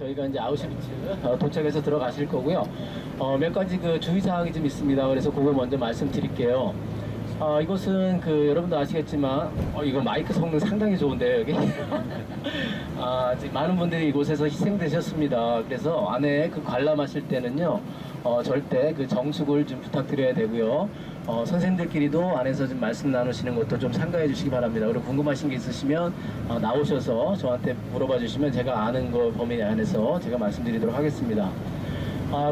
저희가 이제 아우슈비츠 도착해서 들어가실 거고요. 몇 가지 그 주의사항이 좀 있습니다. 그래서 그거 먼저 말씀드릴게요. 이곳은 그 여러분도 아시겠지만 이거 마이크 성능 상당히 좋은데요, 여기. 지금 많은 분들이 이곳에서 희생되셨습니다. 그래서 안에 그 관람하실 때는요, 절대 그 정숙을 좀 부탁드려야 되고요. 선생님들끼리도 안에서 좀 말씀 나누시는 것도 좀 삼가해 주시기 바랍니다. 그리고 궁금하신 게 있으시면 나오셔서 저한테 물어봐 주시면 제가 아는 거 범위 안에서 제가 말씀드리도록 하겠습니다.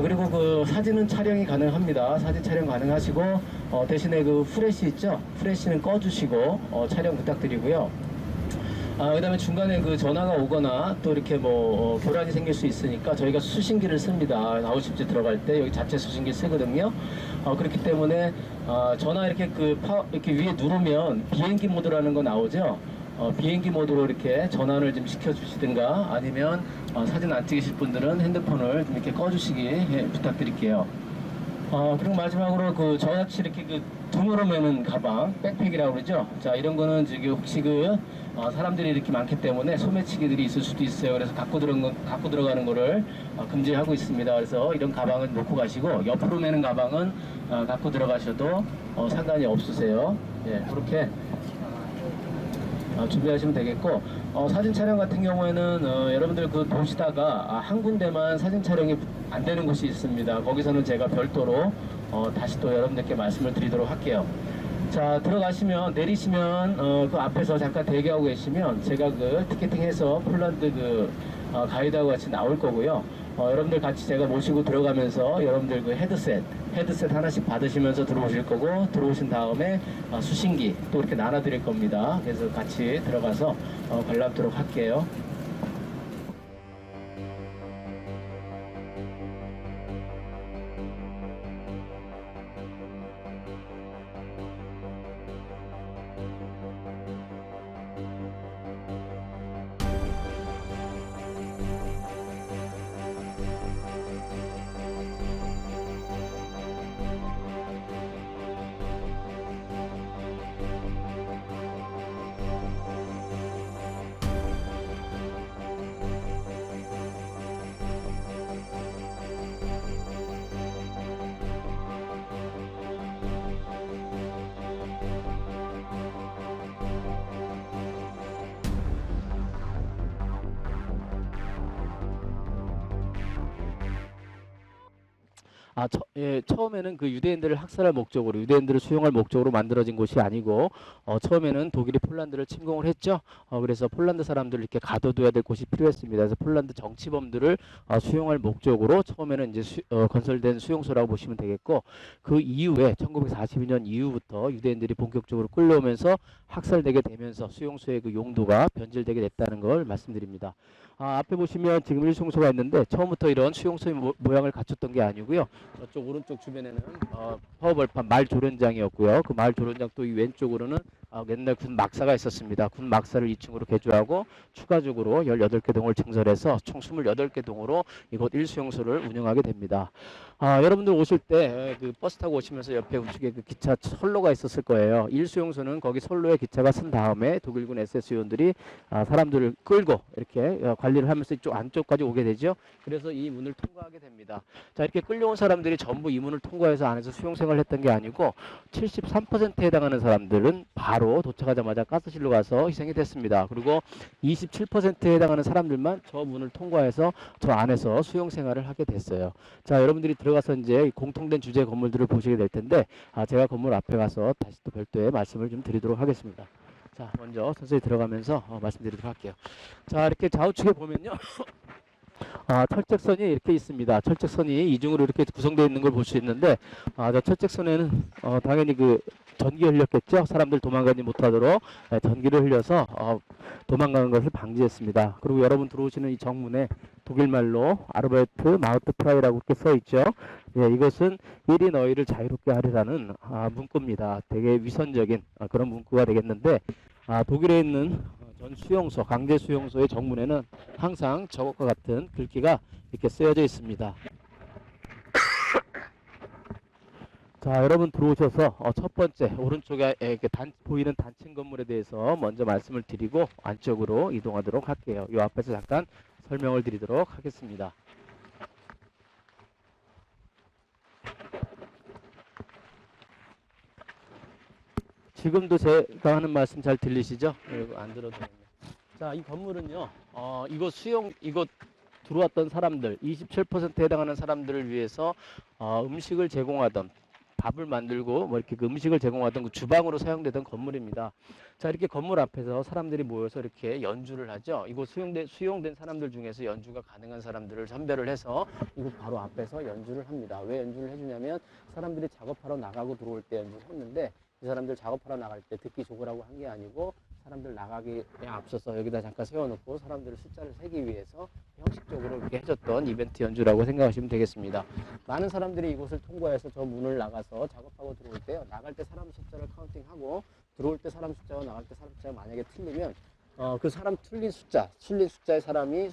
그리고 그 사진은 촬영이 가능합니다. 사진 촬영 가능하시고 대신에 그 후레쉬 있죠? 후레쉬는 꺼주시고 촬영 부탁드리고요. 그 다음에 중간에 그 전화가 오거나 또 이렇게 뭐 교란이 생길 수 있으니까 저희가 수신기를 씁니다. 아우십즈 들어갈 때 여기 자체 수신기 쓰거든요. 그렇기 때문에 전화 이렇게 이렇게 위에 누르면 비행기 모드라는 거 나오죠. 비행기 모드로 이렇게 전환을 좀 시켜주시든가 아니면 사진 안 찍으실 분들은 핸드폰을 좀 이렇게 꺼주시기 부탁드릴게요. 그리고 마지막으로 그 저같이 이렇게 그 등으로 매는 가방, 백팩이라고 그러죠. 자, 이런 거는 저기 혹시 사람들이 이렇게 많기 때문에 소매치기들이 있을 수도 있어요. 그래서 갖고 들어가는 거를 금지하고 있습니다. 그래서 이런 가방은 놓고 가시고 옆으로 매는 가방은 갖고 들어가셔도 상관이 없으세요. 예, 그렇게 준비하시면 되겠고, 사진 촬영 같은 경우에는 여러분들 그 보시다가 한 군데만 사진 촬영이 안 되는 곳이 있습니다. 거기서는 제가 별도로 다시 또 여러분들께 말씀을 드리도록 할게요. 자, 들어가시면 내리시면 그 앞에서 잠깐 대기하고 계시면 제가 그 티켓팅해서 폴란드 가이드하고 같이 나올 거고요. 여러분들 같이 제가 모시고 들어가면서 여러분들 그 헤드셋 하나씩 받으시면서 들어오실 거고, 들어오신 다음에 수신기 또 이렇게 나눠 드릴 겁니다. 그래서 같이 들어가서 관람하도록 할게요. 처음에는 그 유대인들을 학살할 목적으로, 유대인들을 수용할 목적으로 만들어진 곳이 아니고, 처음에는 독일이 폴란드를 침공을 했죠. 그래서 폴란드 사람들을 이렇게 가둬둬야 될 곳이 필요했습니다. 그래서 폴란드 정치범들을 수용할 목적으로 처음에는 이제 건설된 수용소라고 보시면 되겠고, 그 이후에 1942년 이후부터 유대인들이 본격적으로 끌려오면서 학살되게 되면서 수용소의 그 용도가 변질되게 됐다는 걸 말씀드립니다. 앞에 보시면 지금 1수용소가 있는데 처음부터 이런 수용소의 모양을 갖췄던 게 아니고요. 저쪽 오른쪽 주변에는 파워벌판 말 조련장이었고요. 그 말 조련장 또 이 왼쪽으로는 옛날 군 막사가 있었습니다. 군 막사를 2층으로 개조하고 추가적으로 18개 동을 증설해서 총 28개 동으로 이곳 1수용소를 운영하게 됩니다. 여러분들 오실 때 그 버스 타고 오시면서 옆에 우측에 그 기차 선로가 있었을 거예요. 1수용소는 거기 선로에 기차가 쓴 다음에 독일군 SS 요원들이 사람들을 끌고 이렇게 관리를 하면서 이쪽 안쪽까지 오게 되죠. 그래서 이 문을 통과하게 됩니다. 자, 이렇게 끌려온 사람들이 전부 이 문을 통과해서 안에서 수용생활을 했던 게 아니고 73%에 해당하는 사람들은 바로 도착하자마자 가스실로 가서 희생이 됐습니다. 그리고 27%에 해당하는 사람들만 저 문을 통과해서 저 안에서 수용생활을 하게 됐어요. 자, 여러분들이 들어가서 이제 공통된 주제 건물들을 보시게 될 텐데 제가 건물 앞에 가서 다시 또 별도의 말씀을 좀 드리도록 하겠습니다. 자, 먼저 선생님이 들어가면서 말씀드리도록 할게요. 자, 이렇게 좌우측에 보면요. 철책선이 이렇게 있습니다. 철책선이 이중으로 이렇게 구성되어 있는 걸 볼 수 있는데, 저 철책선에는 당연히 그 전기 흘렸겠죠. 사람들 도망가지 못하도록 전기를 흘려서 도망가는 것을 방지했습니다. 그리고 여러분 들어오시는 이 정문에 독일말로 아르바이트 마우트 프라이라고 이렇게 써 있죠. 예, 이것은 일이 너희를 자유롭게 하리라는 문구입니다. 되게 위선적인 그런 문구가 되겠는데, 독일에 있는 전 수용소, 강제 수용소의 정문에는 항상 저것과 같은 글귀가 이렇게 쓰여져 있습니다. 자, 여러분 들어오셔서 첫 번째 오른쪽에 이렇게 보이는 단층 건물에 대해서 먼저 말씀을 드리고 안쪽으로 이동하도록 할게요. 이 앞에서 잠깐 설명을 드리도록 하겠습니다. 지금도 제가 하는 말씀 잘 들리시죠? 이거 안 들어도 됩니다. 자, 이 건물은요, 이곳 들어왔던 사람들, 27%에 해당하는 사람들을 위해서 음식을 제공하던, 밥을 만들고 뭐 이렇게 그 음식을 제공하던 그 주방으로 사용되던 건물입니다. 자, 이렇게 건물 앞에서 사람들이 모여서 이렇게 연주를 하죠. 이곳 수용된 사람들 중에서 연주가 가능한 사람들을 선별을 해서 이곳 바로 앞에서 연주를 합니다. 왜 연주를 해주냐면 사람들이 작업하러 나가고 들어올 때 연주를 했는데, 이 사람들 작업하러 나갈 때 듣기 좋으라고 한 게 아니고 사람들 나가기에 앞서서 여기다 잠깐 세워놓고 사람들의 숫자를 세기 위해서 형식적으로 이렇게 해줬던 이벤트 연주라고 생각하시면 되겠습니다. 많은 사람들이 이곳을 통과해서 저 문을 나가서 작업하고 들어올 때요, 나갈 때 사람 숫자를 카운팅하고 들어올 때 사람 숫자와 나갈 때 사람 숫자가 만약에 틀리면 그 사람 틀린 숫자의 사람이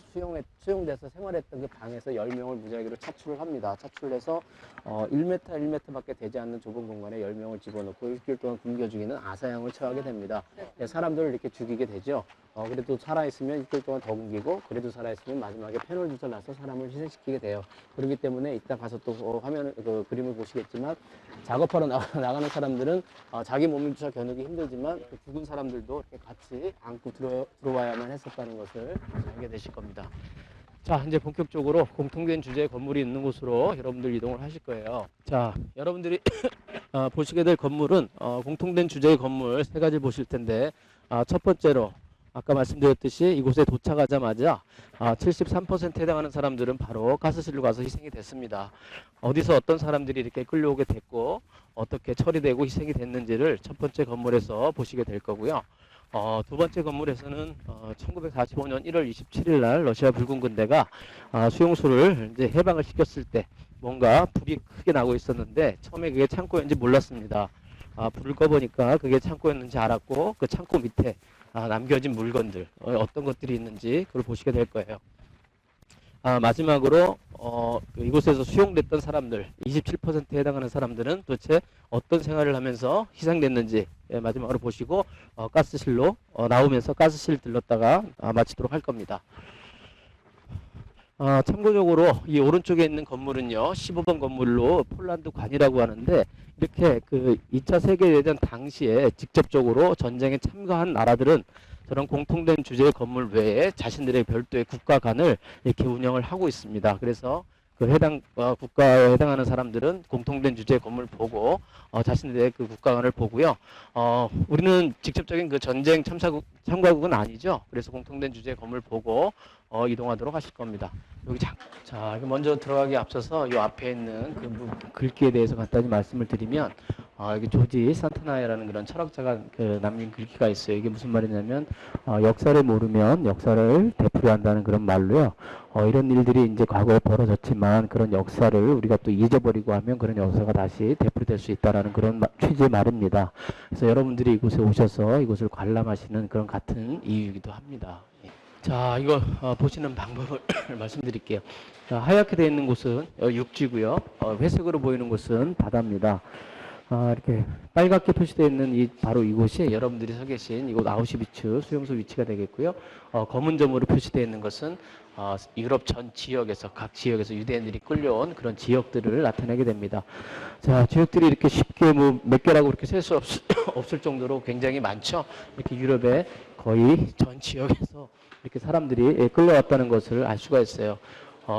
수용돼서 생활했던 그 방에서 10명을 무작위로 차출을 합니다. 차출을 해서 1m, 1m밖에 되지 않는 좁은 공간에 10명을 집어넣고 일주일 동안 굶겨 죽이는 아사형을 처하게 됩니다. 네, 사람들을 이렇게 죽이게 되죠. 그래도 살아있으면 일주일 동안 더 굶기고, 그래도 살아있으면 마지막에 페놀 주사를 놔서 사람을 희생시키게 돼요. 그렇기 때문에 이따 가서 또 화면을, 그 그림을 보시겠지만, 작업하러 나가는 사람들은 자기 몸조차 겨누기 힘들지만 그 죽은 사람들도 이렇게 같이 안고 들어와야만 했었다는 것을 알게 되실 겁니다. 자, 이제 본격적으로 공통된 주제의 건물이 있는 곳으로 여러분들 이동을 하실 거예요. 자, 여러분들이 보시게 될 건물은 공통된 주제의 건물 세 가지 보실 텐데, 첫 번째로 아까 말씀드렸듯이 이곳에 도착하자마자 73%에 해당하는 사람들은 바로 가스실로 가서 희생이 됐습니다. 어디서 어떤 사람들이 이렇게 끌려오게 됐고 어떻게 처리되고 희생이 됐는지를 첫 번째 건물에서 보시게 될 거고요. 두 번째 건물에서는 1945년 1월 27일 날 러시아 붉은 군대가 수용소를 이제 해방을 시켰을 때 뭔가 불이 크게 나고 있었는데 처음에 그게 창고였는지 몰랐습니다. 불을 꺼보니까 그게 창고였는지 알았고 그 창고 밑에 남겨진 물건들 어떤 것들이 있는지 그걸 보시게 될 거예요. 마지막으로 이곳에서 수용됐던 사람들 27%에 해당하는 사람들은 도대체 어떤 생활을 하면서 희생됐는지 마지막으로 보시고 가스실로 나오면서 가스실 들렀다가 마치도록 할 겁니다. 참고적으로 이 오른쪽에 있는 건물은요 15번 건물로 폴란드 관이라고 하는데, 이렇게 그 2차 세계대전 당시에 직접적으로 전쟁에 참가한 나라들은 저런 공통된 주제의 건물 외에 자신들의 별도의 국가관을 이렇게 운영을 하고 있습니다. 그래서 그 해당 국가에 해당하는 사람들은 공통된 주제의 건물 보고 자신들의 그 국가관을 보고요. 우리는 직접적인 그 전쟁 참가국은 아니죠. 그래서 공통된 주제의 건물 보고 이동하도록 하실 겁니다. 여기 자, 먼저 들어가기 앞서서 이 앞에 있는 그 글귀에 대해서 간단히 말씀을 드리면, 여기 조지 산타나야라는 그런 철학자가 남긴 글귀가 있어요. 이게 무슨 말이냐면, 역사를 모르면 역사를 되풀이한다는 그런 말로요. 이런 일들이 이제 과거에 벌어졌지만 그런 역사를 우리가 또 잊어버리고 하면 그런 역사가 다시 되풀이될 수 있다라는 그런 취지의 말입니다. 그래서 여러분들이 이곳에 오셔서 이곳을 관람하시는 그런 같은 이유이기도 합니다. 자, 이거 보시는 방법을 말씀드릴게요. 자, 하얗게 되어 있는 곳은 육지고요. 회색으로 보이는 곳은 바다입니다. 이렇게 빨갛게 표시되어 있는 바로 이곳이 여러분들이 서 계신 이곳 아우슈비츠 수용소 위치가 되겠고요. 검은 점으로 표시되어 있는 것은 유럽 전 지역에서 각 지역에서 유대인들이 끌려온 그런 지역들을 나타내게 됩니다. 자, 지역들이 이렇게 쉽게 뭐 몇 개라고 그렇게 셀 수 없을 정도로 굉장히 많죠. 이렇게 유럽의 거의 전 지역에서 이렇게 사람들이 끌려왔다는 것을 알 수가 있어요.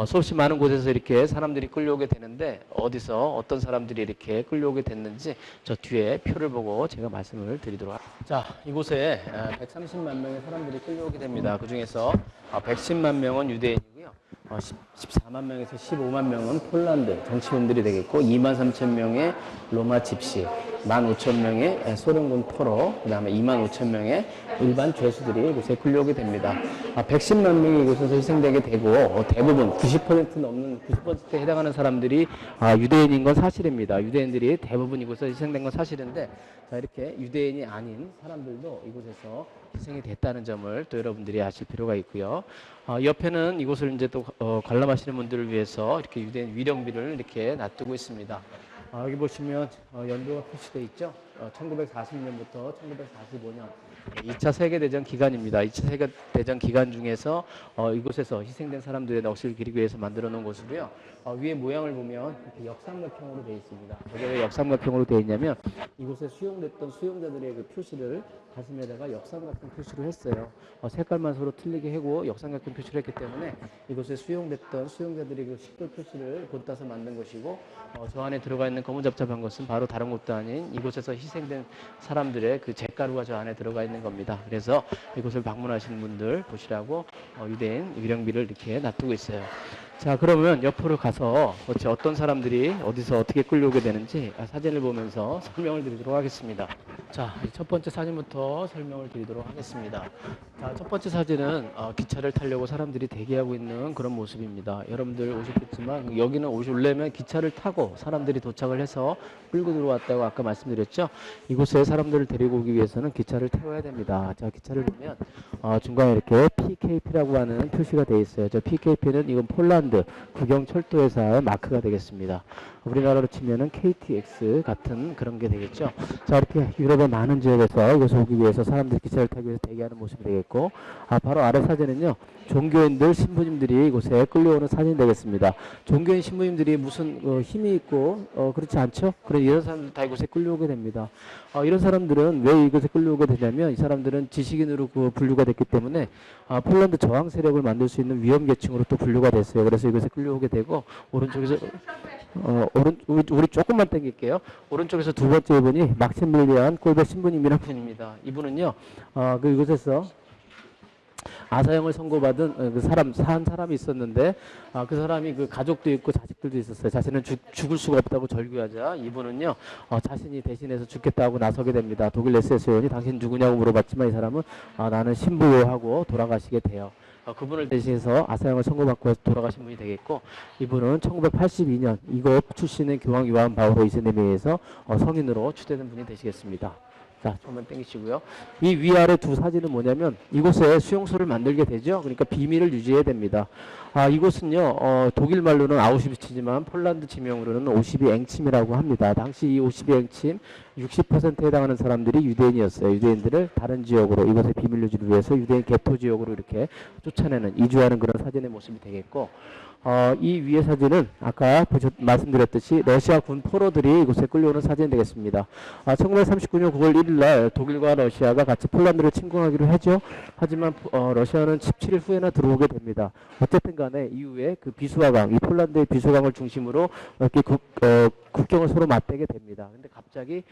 수없이 많은 곳에서 이렇게 사람들이 끌려오게 되는데 어디서 어떤 사람들이 이렇게 끌려오게 됐는지 저 뒤에 표를 보고 제가 말씀을 드리도록 하겠습니다. 자, 이곳에 130만 명의 사람들이 끌려오게 됩니다. 그 중에서 110만 명은 유대인이고요. 14만 명에서 15만 명은 폴란드 정치인들이 되겠고, 2만 3천 명의 로마 집시, 1만 5천 명의 소련군 포로, 그 다음에 2만 5천 명의 일반 죄수들이 이곳에 끌려오게 됩니다. 110만 명이 이곳에서 희생되게 되고, 대부분 90% 넘는 90%에 해당하는 사람들이 유대인인 건 사실입니다. 유대인들이 대부분 이곳에서 희생된 건 사실인데, 자, 이렇게 유대인이 아닌 사람들도 이곳에서 희생이 됐다는 점을 또 여러분들이 아실 필요가 있고요. 옆에는 이곳을 이제 또 관람하시는 분들을 위해서 이렇게 유대인 위령비를 이렇게 놔두고 있습니다. 여기 보시면 연도가 표시되어 있죠. 1940년부터 1945년 2차 세계대전 기간입니다. 2차 세계대전 기간 중에서 이곳에서 희생된 사람들의 넋을 기리기 위해서 만들어 놓은 곳이고요. 위에 모양을 보면 이렇게 역삼각형으로 되어 있습니다. 왜 역삼각형으로 되어 있냐면 이곳에 수용됐던 수용자들의 그 표시를 가슴에다가 역삼각형 표시를 했어요. 색깔만 서로 틀리게 하고 역삼각형 표시를 했기 때문에 이곳에 수용됐던 수용자들의 그 식별 표시를 본따서 만든 것이고 저 안에 들어가 있는 거무잡잡한 것은 바로 다른 것도 아닌 이곳에서 희생된 사람들의 그 잿가루가 저 안에 들어가 있는 겁니다. 그래서 이곳을 방문하시는 분들 보시라고 유대인 위령비를 이렇게 놔두고 있어요. 자, 그러면 옆으로 가서 어떤 사람들이 어디서 어떻게 끌려오게 되는지 사진을 보면서 설명을 드리도록 하겠습니다. 자, 첫 번째 사진부터 설명을 드리도록 하겠습니다. 자, 첫 번째 사진은 기차를 타려고 사람들이 대기하고 있는 그런 모습입니다. 여러분들 오셨겠지만 여기는 오려면 기차를 타고 사람들이 도착을 해서 끌고 들어왔다고 아까 말씀드렸죠. 이곳에 사람들을 데리고 오기 위해서는 기차를 태워야 됩니다. 자, 기차를 보면 중간에 이렇게 PKP라고 하는 표시가 되어 있어요. 저 PKP는 이건 폴란드 국영철도회사의 마크가 되겠습니다. 우리나라로 치면은 KTX 같은 그런 게 되겠죠. 자, 이렇게 유럽의 많은 지역에서 이곳에 오기 위해서 사람들이 기차를 타기 위해서 대기하는 모습이 되겠고, 바로 아래 사진은요, 종교인들, 신부님들이 이곳에 끌려오는 사진이 되겠습니다. 종교인, 신부님들이 무슨 힘이 있고 그렇지 않죠? 그래 이런 사람들 다 이곳에 끌려오게 됩니다. 이런 사람들은 왜 이곳에 끌려오게 되냐면 이 사람들은 지식인으로 분류가 됐기 때문에 폴란드 저항 세력을 만들 수 있는 위험 계층으로 또 분류가 됐어요. 그래서 이곳에 끌려오게 되고 오른쪽에서 우리 조금만 당길게요. 오른쪽에서 두 번째 분이 막시밀리안 꼴베 신부님이라는 분입니다. 이분은요, 이곳에서 아사형을 선고받은 산 사람이 있었는데, 그 사람이 그 가족도 있고 자식들도 있었어요. 자신은 죽을 수가 없다고 절규하자 이분은요, 자신이 대신해서 죽겠다고 나서게 됩니다. 독일 SS 의원이 당신 누구냐고 물어봤지만 이 사람은 나는 신부요 하고 돌아가시게 돼요. 그분을 대신해서 아사형을 선고받고 돌아가신 분이 되겠고, 이분은 1982년 이곳 출신의 교황 요한 바오로 2세님에 의해서 성인으로 추대된 분이 되시겠습니다. 자, 조금만 땡기시고요. 이 위아래 두 사진은 뭐냐면 이곳에 수용소를 만들게 되죠. 그러니까 비밀을 유지해야 됩니다. 이곳은요, 독일 말로는 아우슈비츠지만 폴란드 지명으로는 오시비엥침이라고 합니다. 당시 이 오시비엥침 60%에 해당하는 사람들이 유대인이었어요. 유대인들을 다른 지역으로 이곳의 비밀 유지를 위해서 유대인 개토 지역으로 이렇게 쫓아내는, 이주하는 그런 사진의 모습이 되겠고, 이 위의 사진은 아까 말씀드렸듯이 러시아 군 포로들이 이곳에 끌려오는 사진이 되겠습니다. 1939년 9월 1일 날 독일과 러시아가 같이 폴란드를 침공하기로 하죠. 하지만 러시아는 17일 후에나 들어오게 됩니다. 어쨌든 간에 이후에 그 비수화강, 이 폴란드의 비수화강을 중심으로 이렇게 국경을 서로 맞대게 됩니다. 근데 갑자기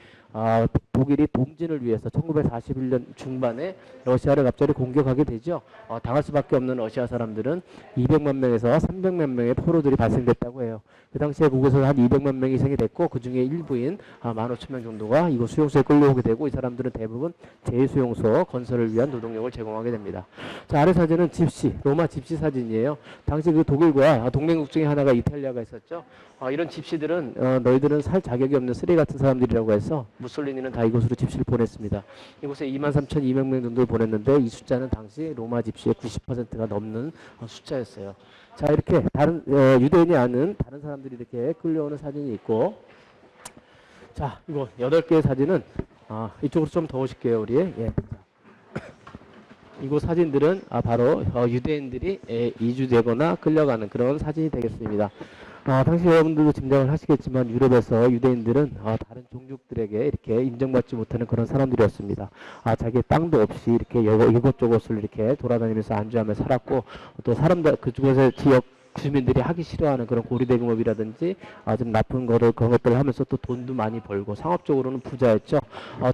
독일이 동진을 위해서 1941년 중반에 러시아를 갑자기 공격하게 되죠. 당할 수밖에 없는 러시아 사람들은 200만 명에서 300만 명의 포로들이 발생됐다고 해요. 그 당시에 북에서 한 200만 명이 희생이 됐고, 그 중에 일부인 15,000명 정도가 이곳 수용소에 끌려오게 되고, 이 사람들은 대부분 제2수용소 건설을 위한 노동력을 제공하게 됩니다. 자, 아래 사진은 집시, 로마 집시 사진이에요. 당시 그 독일과 동맹국 중에 하나가 이탈리아가 있었죠. 이런 집시들은 너희들은 살 자격이 없는 쓰레기 같은 사람들이라고 해서 무솔리니는 다 이곳으로 집시를 보냈습니다. 이곳에 23,200명 정도를 보냈는데 이 숫자는 당시 로마 집시의 90%가 넘는 숫자였어요. 자, 이렇게 다른 유대인이 아닌 다른 사람들이 이렇게 끌려오는 사진이 있고, 자, 이거 8개의 사진은 이쪽으로 좀 더 오실게요, 우리. 예. 이곳 사진들은 바로 유대인들이 이주되거나 끌려가는 그런 사진이 되겠습니다. 당시 여러분들도 짐작을 하시겠지만 유럽에서 유대인들은 다른 종족들에게 이렇게 인정받지 못하는 그런 사람들이었습니다. 자기 땅도 없이 이렇게 이곳저곳을 이렇게 돌아다니면서 안주하며 살았고, 또 사람들 그곳의 지역 주민들이 하기 싫어하는 그런 고리대금업이라든지 좀 나쁜 그런 것들을 하면서 또 돈도 많이 벌고 상업적으로는 부자였죠.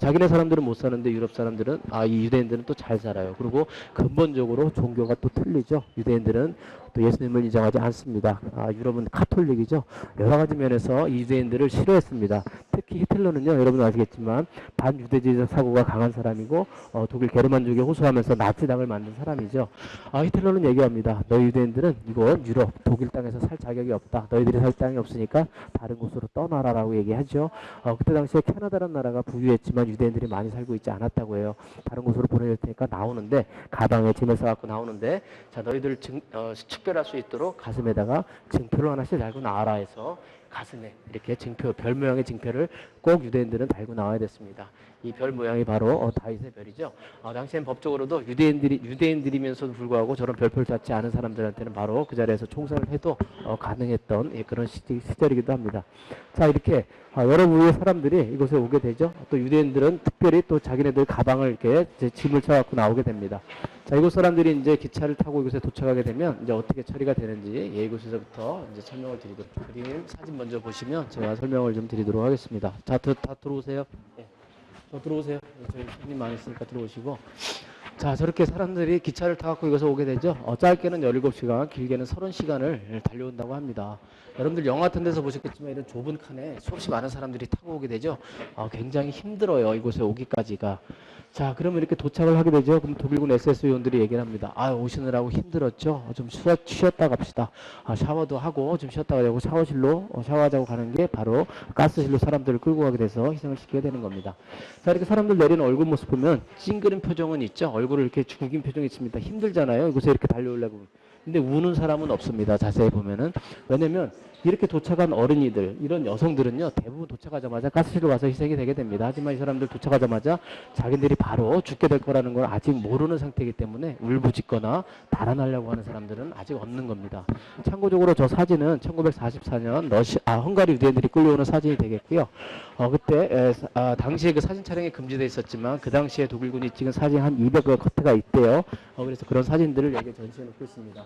자기네 사람들은 못 사는데 유럽 사람들은 이 유대인들은 또 잘 살아요. 그리고 근본적으로 종교가 또 틀리죠. 유대인들은 또 예수님을 인정하지 않습니다. 유럽은 카톨릭이죠. 여러 가지 면에서 이 유대인들을 싫어했습니다. 특히 히틀러는요, 여러분 아시겠지만 반유대주의적 사고가 강한 사람이고 독일 게르만족에 호소하면서 나치당을 만든 사람이죠. 히틀러는 얘기합니다. 너희 유대인들은 이곳 유럽 독일 땅에서 살 자격이 없다. 너희들이 살 땅이 없으니까 다른 곳으로 떠나라라고 얘기하죠. 그때 당시에 캐나다라는 나라가 부유했지만 유대인들이 많이 살고 있지 않았다고 해요. 다른 곳으로 보내줄 테니까 나오는데 가방에 짐을 싸갖고 나오는데, 자, 너희들 식별할 수 있도록 가슴에다가 증표를 하나씩 달고 나와라 해서 가슴에 이렇게 증표, 별 모양의 증표를 꼭 유대인들은 달고 나와야 됐습니다. 이 별 모양이 바로 다윗의 별이죠. 당시엔 법적으로도 유대인들이면서도 불구하고 저런 별표를 찾지 않은 사람들한테는 바로 그 자리에서 총살을 해도 가능했던 그런 시절이기도 합니다. 자, 이렇게 여러 부류의 사람들이 이곳에 오게 되죠. 또 유대인들은 특별히 또 자기네들 가방을 이렇게 짐을 쳐갖고 나오게 됩니다. 자, 이곳 사람들이 이제 기차를 타고 이곳에 도착하게 되면 이제 어떻게 처리가 되는지 이곳에서부터 이제 설명을 드리도록. 그림 사진 먼저 보시면 제가 설명을 좀 드리도록 하겠습니다. 자, 다 들어오세요. 네. 들어오세요. 저희 손님 많이 있으니까 들어오시고. 자, 저렇게 사람들이 기차를 타갖고 이곳에 오게 되죠. 짧게는 17시간, 길게는 30시간을 달려온다고 합니다. 여러분들 영화 같은 데서 보셨겠지만 이런 좁은 칸에 수없이 많은 사람들이 타고 오게 되죠. 굉장히 힘들어요. 이곳에 오기까지가. 자, 그러면 이렇게 도착을 하게 되죠. 그럼 독일군 SS 요원들이 얘기를 합니다. 오시느라고 힘들었죠. 좀 쉬었다 갑시다. 샤워도 하고 좀 쉬었다 가자고 샤워실로 샤워하자고 가는 게 바로 가스실로 사람들을 끌고 가게 돼서 희생을 시키게 되는 겁니다. 자, 이렇게 사람들 내리는 얼굴 모습 보면 찡그린 표정은 있죠. 얼굴을 이렇게 구긴 표정이 있습니다. 힘들잖아요. 이곳에 이렇게 달려오려고. 근데 우는 사람은 없습니다. 자세히 보면은. 왜냐면 이렇게 도착한 어린이들, 이런 여성들은요, 대부분 도착하자마자 가스실로 와서 희생이 되게 됩니다. 하지만 이 사람들 도착하자마자 자기들이 바로 죽게 될 거라는 걸 아직 모르는 상태이기 때문에 울부짖거나 달아나려고 하는 사람들은 아직 없는 겁니다. 참고적으로 저 사진은 1944년 헝가리 유대인들이 끌려오는 사진이 되겠고요. 그때 당시에 그 사진 촬영이 금지되어 있었지만 그 당시에 독일군이 찍은 사진 한 200여 커트가 있대요. 그래서 그런 사진들을 여기 전시해 놓고 있습니다.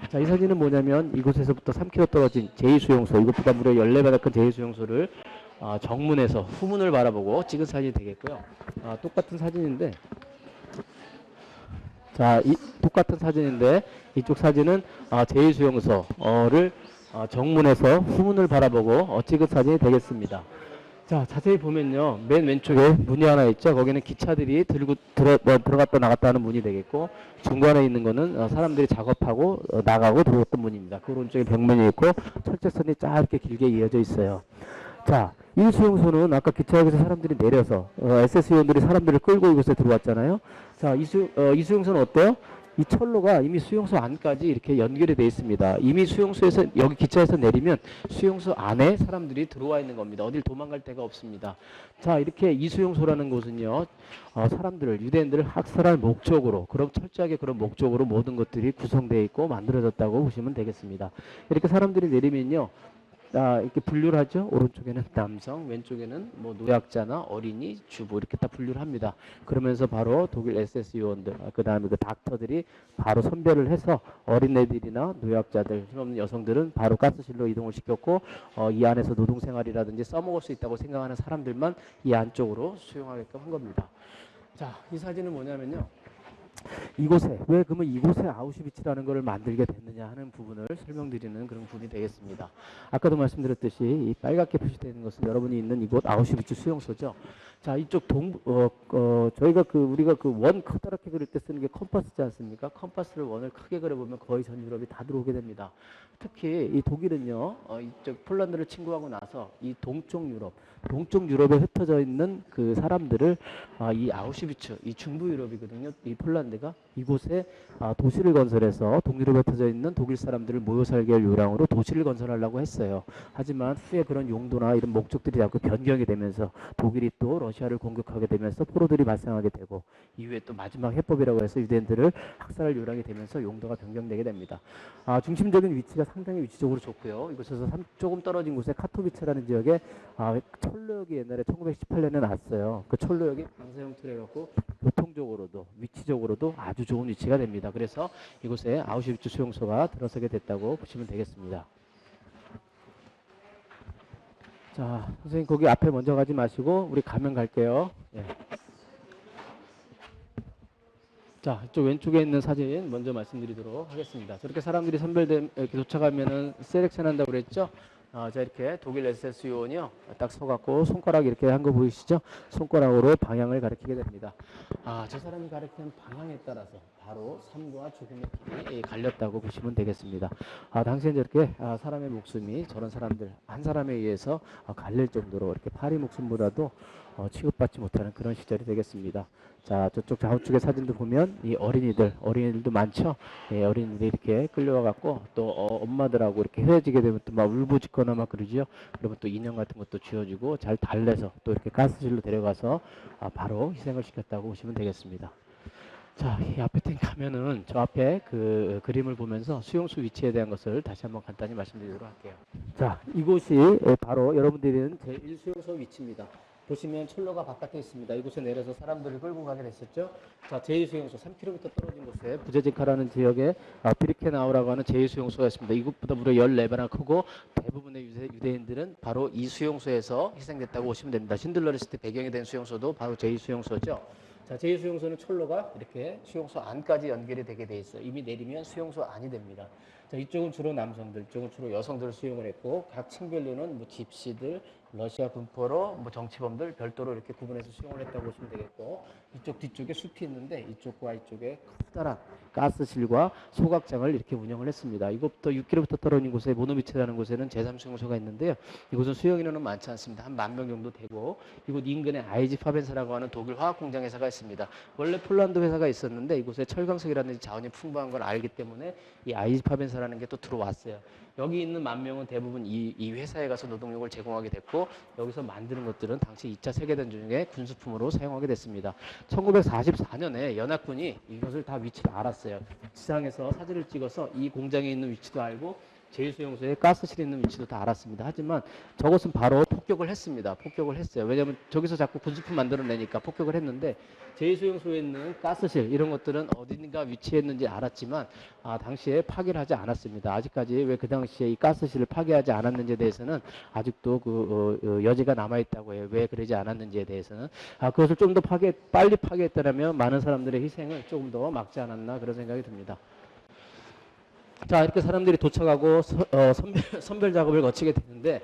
자, 이 사진은 뭐냐면 이곳에서부터 3km 떨어진 제2수용소, 이것보다 무려 14배나 큰 제2수용소를 정문에서 후문을 바라보고 찍은 사진이 되겠고요. 똑같은 사진인데, 자, 똑같은 사진인데 이쪽 사진은 제2수용소를 정문에서 후문을 바라보고 찍은 사진이 되겠습니다. 자, 자세히 보면요, 맨 왼쪽에 문이 하나 있죠. 거기는 기차들이 들어갔다 나갔다 하는 문이 되겠고, 중간에 있는 거는 사람들이 작업하고 나가고 들어왔던 문입니다. 그 오른쪽에 벽면이 있고 철제선이 쫙 이렇게 길게 이어져 있어요. 자, 이 수용소는 아까 기차역에서 사람들이 내려서 SS 요원들이 사람들을 끌고 이곳에 들어왔잖아요. 자, 이 수용소는 어때요? 이 철로가 이미 수용소 안까지 이렇게 연결이 되어 있습니다. 이미 수용소에서 여기 기차에서 내리면 수용소 안에 사람들이 들어와 있는 겁니다. 어딜 도망갈 데가 없습니다. 자, 이렇게 이 수용소라는 곳은요, 사람들을, 유대인들을 학살할 목적으로, 그런 철저하게 그런 목적으로 모든 것들이 구성되어 있고 만들어졌다고 보시면 되겠습니다. 이렇게 사람들이 내리면요, 이렇게 분류를 하죠. 오른쪽에는 남성, 왼쪽에는 뭐 노약자나 어린이, 주부 이렇게 다 분류를 합니다. 그러면서 바로 독일 SS 요원들, 그 다음에 그 닥터들이 바로 선별을 해서 어린애들이나 노약자들, 힘없는 여성들은 바로 가스실로 이동을 시켰고, 이 안에서 노동생활이라든지 써먹을 수 있다고 생각하는 사람들만 이 안쪽으로 수용하게끔 한 겁니다. 자, 이 사진은 뭐냐면요, 이곳에 왜 그러면 이곳에 아우슈비츠라는 것을 만들게 됐느냐 하는 부분을 설명드리는 그런 부분이 되겠습니다. 아까도 말씀드렸듯이 이 빨갛게 표시되어 있는 것은 여러분이 있는 이곳 아우슈비츠 수용소죠. 자, 이쪽 저희가 우리가 원 커다랗게 그릴 때 쓰는 게 컴파스지 않습니까? 컴파스를 원을 크게 그려보면 거의 전 유럽이 다 들어오게 됩니다. 특히 이 독일은요, 이쪽 폴란드를 침공하고 나서 이 동쪽 유럽에 흩어져 있는 그 사람들을 이 아우슈비츠, 이 중부 유럽이거든요. 이 폴란드가 이곳에 도시를 건설해서 동유럽에 흩어져 있는 독일 사람들을 모여 살게 할 요량으로 도시를 건설하려고 했어요. 하지만 후에 그런 용도나 이런 목적들이 자꾸 변경이 되면서 독일이 또 러시아를 공격하게 되면서 포로들이 발생하게 되고, 이후에 또 마지막 해법이라고 해서 유대인들을 학살할 요량이 되면서 용도가 변경되게 됩니다. 중심적인 위치가 상당히 위치적으로 좋고요. 이곳에서 조금 떨어진 곳에 카토비츠라는 지역에 철로역이 옛날에 1918년에 났어요. 그 철로역이 방사형 틀해갖고 교통적으로도 위치적으로도 아주 좋은 위치가 됩니다. 그래서 이곳에 아우슈비츠 수용소가 들어서게 됐다고 보시면 되겠습니다. 자, 선생님 거기 앞에 먼저 가지 마시고 우리 가면 갈게요. 예. 자, 이쪽 왼쪽에 있는 사진 먼저 말씀드리도록 하겠습니다. 저렇게 사람들이 이렇게 도착하면은 셀렉션 한다고 그랬죠? 자, 이렇게 독일 SS 요원이요, 딱 서갖고 손가락 이렇게 한 거 보이시죠? 손가락으로 방향을 가리키게 됩니다. 저 사람이 가리키는 방향에 따라서 바로 삶과 죽음의 길이 갈렸다고 보시면 되겠습니다. 당시에 이렇게 사람의 목숨이 저런 사람들 한 사람에 의해서 갈릴 정도로 이렇게 파리 목숨보다도 취급받지 못하는 그런 시절이 되겠습니다. 자, 저쪽 좌우쪽의 사진도 보면 이 어린이들도 많죠. 예, 어린이들이 이렇게 끌려와 갖고 또 엄마들하고 이렇게 헤어지게 되면 또 막 울부짖거나 막 그러죠. 그러면 또 인형 같은 것도 쥐어주고 잘 달래서 또 이렇게 가스실로 데려가서 바로 희생을 시켰다고 보시면 되겠습니다. 자, 이 앞에 가면은 저 앞에 그 그림을 보면서 수용소 위치에 대한 것을 다시 한번 간단히 말씀드리도록 할게요. 자, 이곳이 바로 여러분들이 있는 제1수용소 위치입니다. 보시면 철로가 바깥에 있습니다. 이곳에 내려서 사람들을 끌고 가게 됐었죠. 자, 제2수용소 3km 떨어진 곳에 부제지카라는 지역에 비르케나우라고 하는 제2수용소가 있습니다. 이곳보다 무려 14배나 크고 대부분의 유대인들은 바로 이 수용소에서 희생됐다고 보시면 됩니다. 신들러 리스트 배경이 된 수용소도 바로 제2수용소죠. 자, 제2수용소는 철로가 이렇게 수용소 안까지 연결이 되게 돼 있어요. 이미 내리면 수용소 안이 됩니다. 자, 이쪽은 주로 남성들, 이쪽은 주로 여성들을 수용을 했고 각 층별로는 뭐 집시들, 러시아 분포로 뭐 정치범들 별도로 이렇게 구분해서 수용을 했다고 보시면 되겠고 이쪽 뒤쪽에 숲이 있는데 이쪽과 이쪽에 커다란 가스실과 소각장을 이렇게 운영을 했습니다. 이곳부터 6km 떨어진 곳에 모노비체라는 곳에는 제3수용소가 있는데요. 이곳은 수용 인원은 많지 않습니다. 한 10,000명 정도 되고 이곳 인근에 아이지 파벤사라고 하는 독일 화학공장 회사가 있습니다. 원래 폴란드 회사가 있었는데 이곳에 철광석이라든지 자원이 풍부한 걸 알기 때문에 이 아이지 파벤사라는 게 또 들어왔어요. 여기 있는 10,000명은 대부분 이 회사에 가서 노동력을 제공하게 됐고 여기서 만드는 것들은 당시 2차 세계대전 중에 군수품으로 사용하게 됐습니다. 1944년에 연합군이 이것을 다 위치를 알았어요. 지상에서 사진을 찍어서 이 공장에 있는 위치도 알고 제1수용소에 가스실에 있는 위치도 다 알았습니다. 하지만 저것은 바로 폭격을 했습니다. 폭격을 했어요. 왜냐하면 저기서 자꾸 군수품 만들어내니까 폭격을 했는데 제2수용소에 있는 가스실 이런 것들은 어딘가 위치했는지 알았지만 당시에 파괴를 하지 않았습니다. 아직까지 왜 그 당시에 이 가스실을 파괴하지 않았는지에 대해서는 아직도 여지가 남아있다고 해요. 왜 그러지 않았는지에 대해서는 그것을 좀 더 빨리 파괴했다면 많은 사람들의 희생을 조금 더 막지 않았나 그런 생각이 듭니다. 자, 이렇게 사람들이 도착하고 선별 작업을 거치게 되는데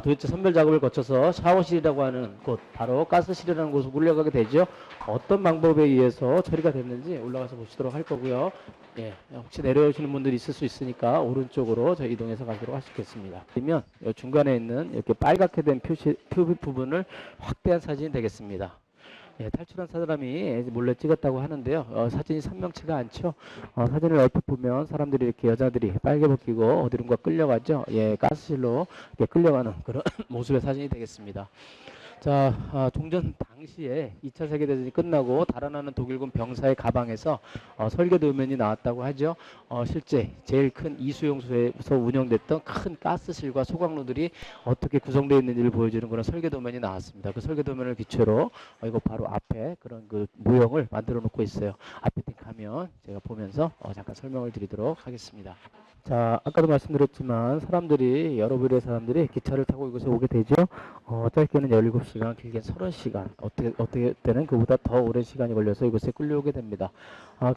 도대체 선별 작업을 거쳐서 샤워실이라고 하는 곳, 바로 가스실이라는 곳으로 올라가게 되죠. 어떤 방법에 의해서 처리가 됐는지 올라가서 보시도록 할 거고요. 예, 혹시 내려오시는 분들이 있을 수 있으니까 오른쪽으로 저희 이동해서 가도록 하시겠습니다. 그러면 중간에 있는 이렇게 빨갛게 된 표 부분을 확대한 사진이 되겠습니다. 예, 탈출한 사람이 몰래 찍었다고 하는데요. 사진이 선명치가 않죠. 사진을 얼핏 보면 사람들이 이렇게 여자들이 빨개 벗기고 어디론가 끌려가죠. 예, 가스실로 이렇게 끌려가는 그런 모습의 사진이 되겠습니다. 자, 종전 당시에 2차 세계대전이 끝나고 달아나는 독일군 병사의 가방에서 설계 도면이 나왔다고 하죠. 실제 제일 큰 이수용소에서 운영됐던 큰 가스실과 소각로들이 어떻게 구성되어 있는지를 보여주는 그런 설계 도면이 나왔습니다. 그 설계 도면을 기초로 이거 바로 앞에 그런 그 모형을 만들어 놓고 있어요. 앞에 가면 제가 보면서 잠깐 설명을 드리도록 하겠습니다. 자, 아까도 말씀드렸지만 여러 부류의 사람들이 기차를 타고 이곳에 오게 되죠. 짧게는 17시간, 길게는 30시간, 어떻게 때는 그보다 더 오랜 시간이 걸려서 이곳에 끌려오게 됩니다.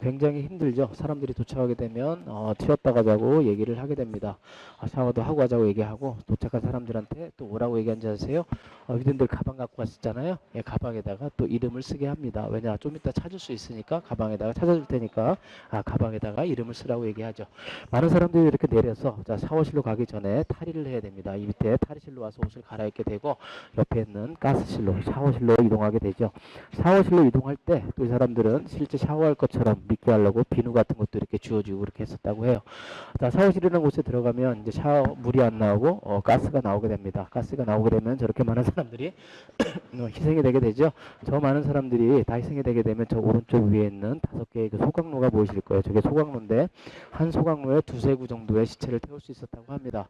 굉장히 힘들죠. 사람들이 도착하게 되면 튀었다 가자고 얘기를 하게 됩니다. 샤워도 하고 가자고 얘기하고 도착한 사람들한테 또 뭐라고 얘기한지 아세요? 유대인들 가방 갖고 갔었잖아요. 예, 가방에다가 또 이름을 쓰게 합니다. 왜냐, 좀 이따 찾을 수 있으니까 가방에다가 찾아줄 테니까 가방에다가 이름을 쓰라고 얘기하죠. 많은 사람들이 이렇게 내려서 샤워실로 가기 전에 탈의를 해야 됩니다. 이 밑에 탈의실로 와서 옷을 갈아입게 되고 옆에 있는 가스실로 샤워실로 이동하게 되죠. 샤워실로 이동할 때 또 이 사람들은 실제 샤워할 것처럼 믿게 하려고 비누 같은 것도 이렇게 주워주고 그렇게 했었다고 해요. 자, 샤워실이라는 곳에 들어가면 이제 물이 안 나오고 가스가 나오게 됩니다. 가스가 나오게 되면 저렇게 많은 사람들이 희생이 되게 되죠. 저 많은 사람들이 다 희생이 되게 되면 저 오른쪽 위에 있는 5개의 그 소각로가 보이실 거예요. 저게 소각로인데 한 소각로에 2-3구 정도의 시체를 태울 수 있었다고 합니다.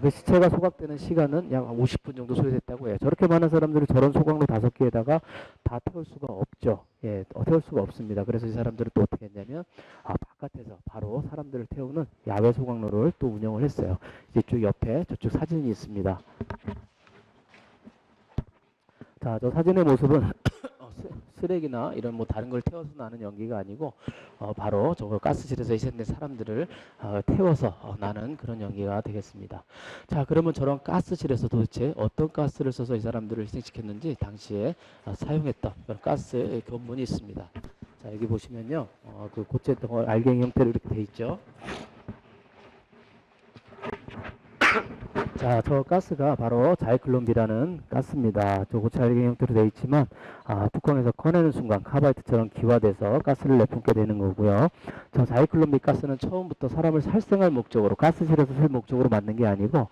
그 시체가 소각되는 시간은 약 50분 정도 소요됐다고 해요. 저렇게 많은 사람들이 저런 소각로 5개에다가 다 태울 수가 없죠. 예, 태울 수가 없습니다. 그래서 이 사람들은 또 어떻게 했냐면 바깥에서 바로 사람들을 태우는 야외 소각로를 또 운영을 했어요. 이쪽 옆에 저쪽 사진이 있습니다. 자, 저 사진의 모습은 쓰레기나 이런 뭐 다른 걸 태워서 나는 연기가 아니고 바로 저거 가스실에서 희생된 사람들을 태워서 나는 그런 연기가 되겠습니다. 자, 그러면 저런 가스실에서 도대체 어떤 가스를 써서 이 사람들을 희생시켰는지 당시에 사용했던 그런 가스 견문이 있습니다. 자, 여기 보시면요. 그 고체 덩어리 알갱이 형태로 이렇게 돼 있죠. 자, 저 가스가 바로 자이클론비라는 가스입니다. 저 고체 알갱이 형태로 되어 있지만 뚜껑에서 꺼내는 순간 카바이트처럼 기화돼서 가스를 내뿜게 되는 거고요. 저 자이클론비 가스는 처음부터 사람을 살생할 목적으로 가스실에서 쓸 목적으로 만든 게 아니고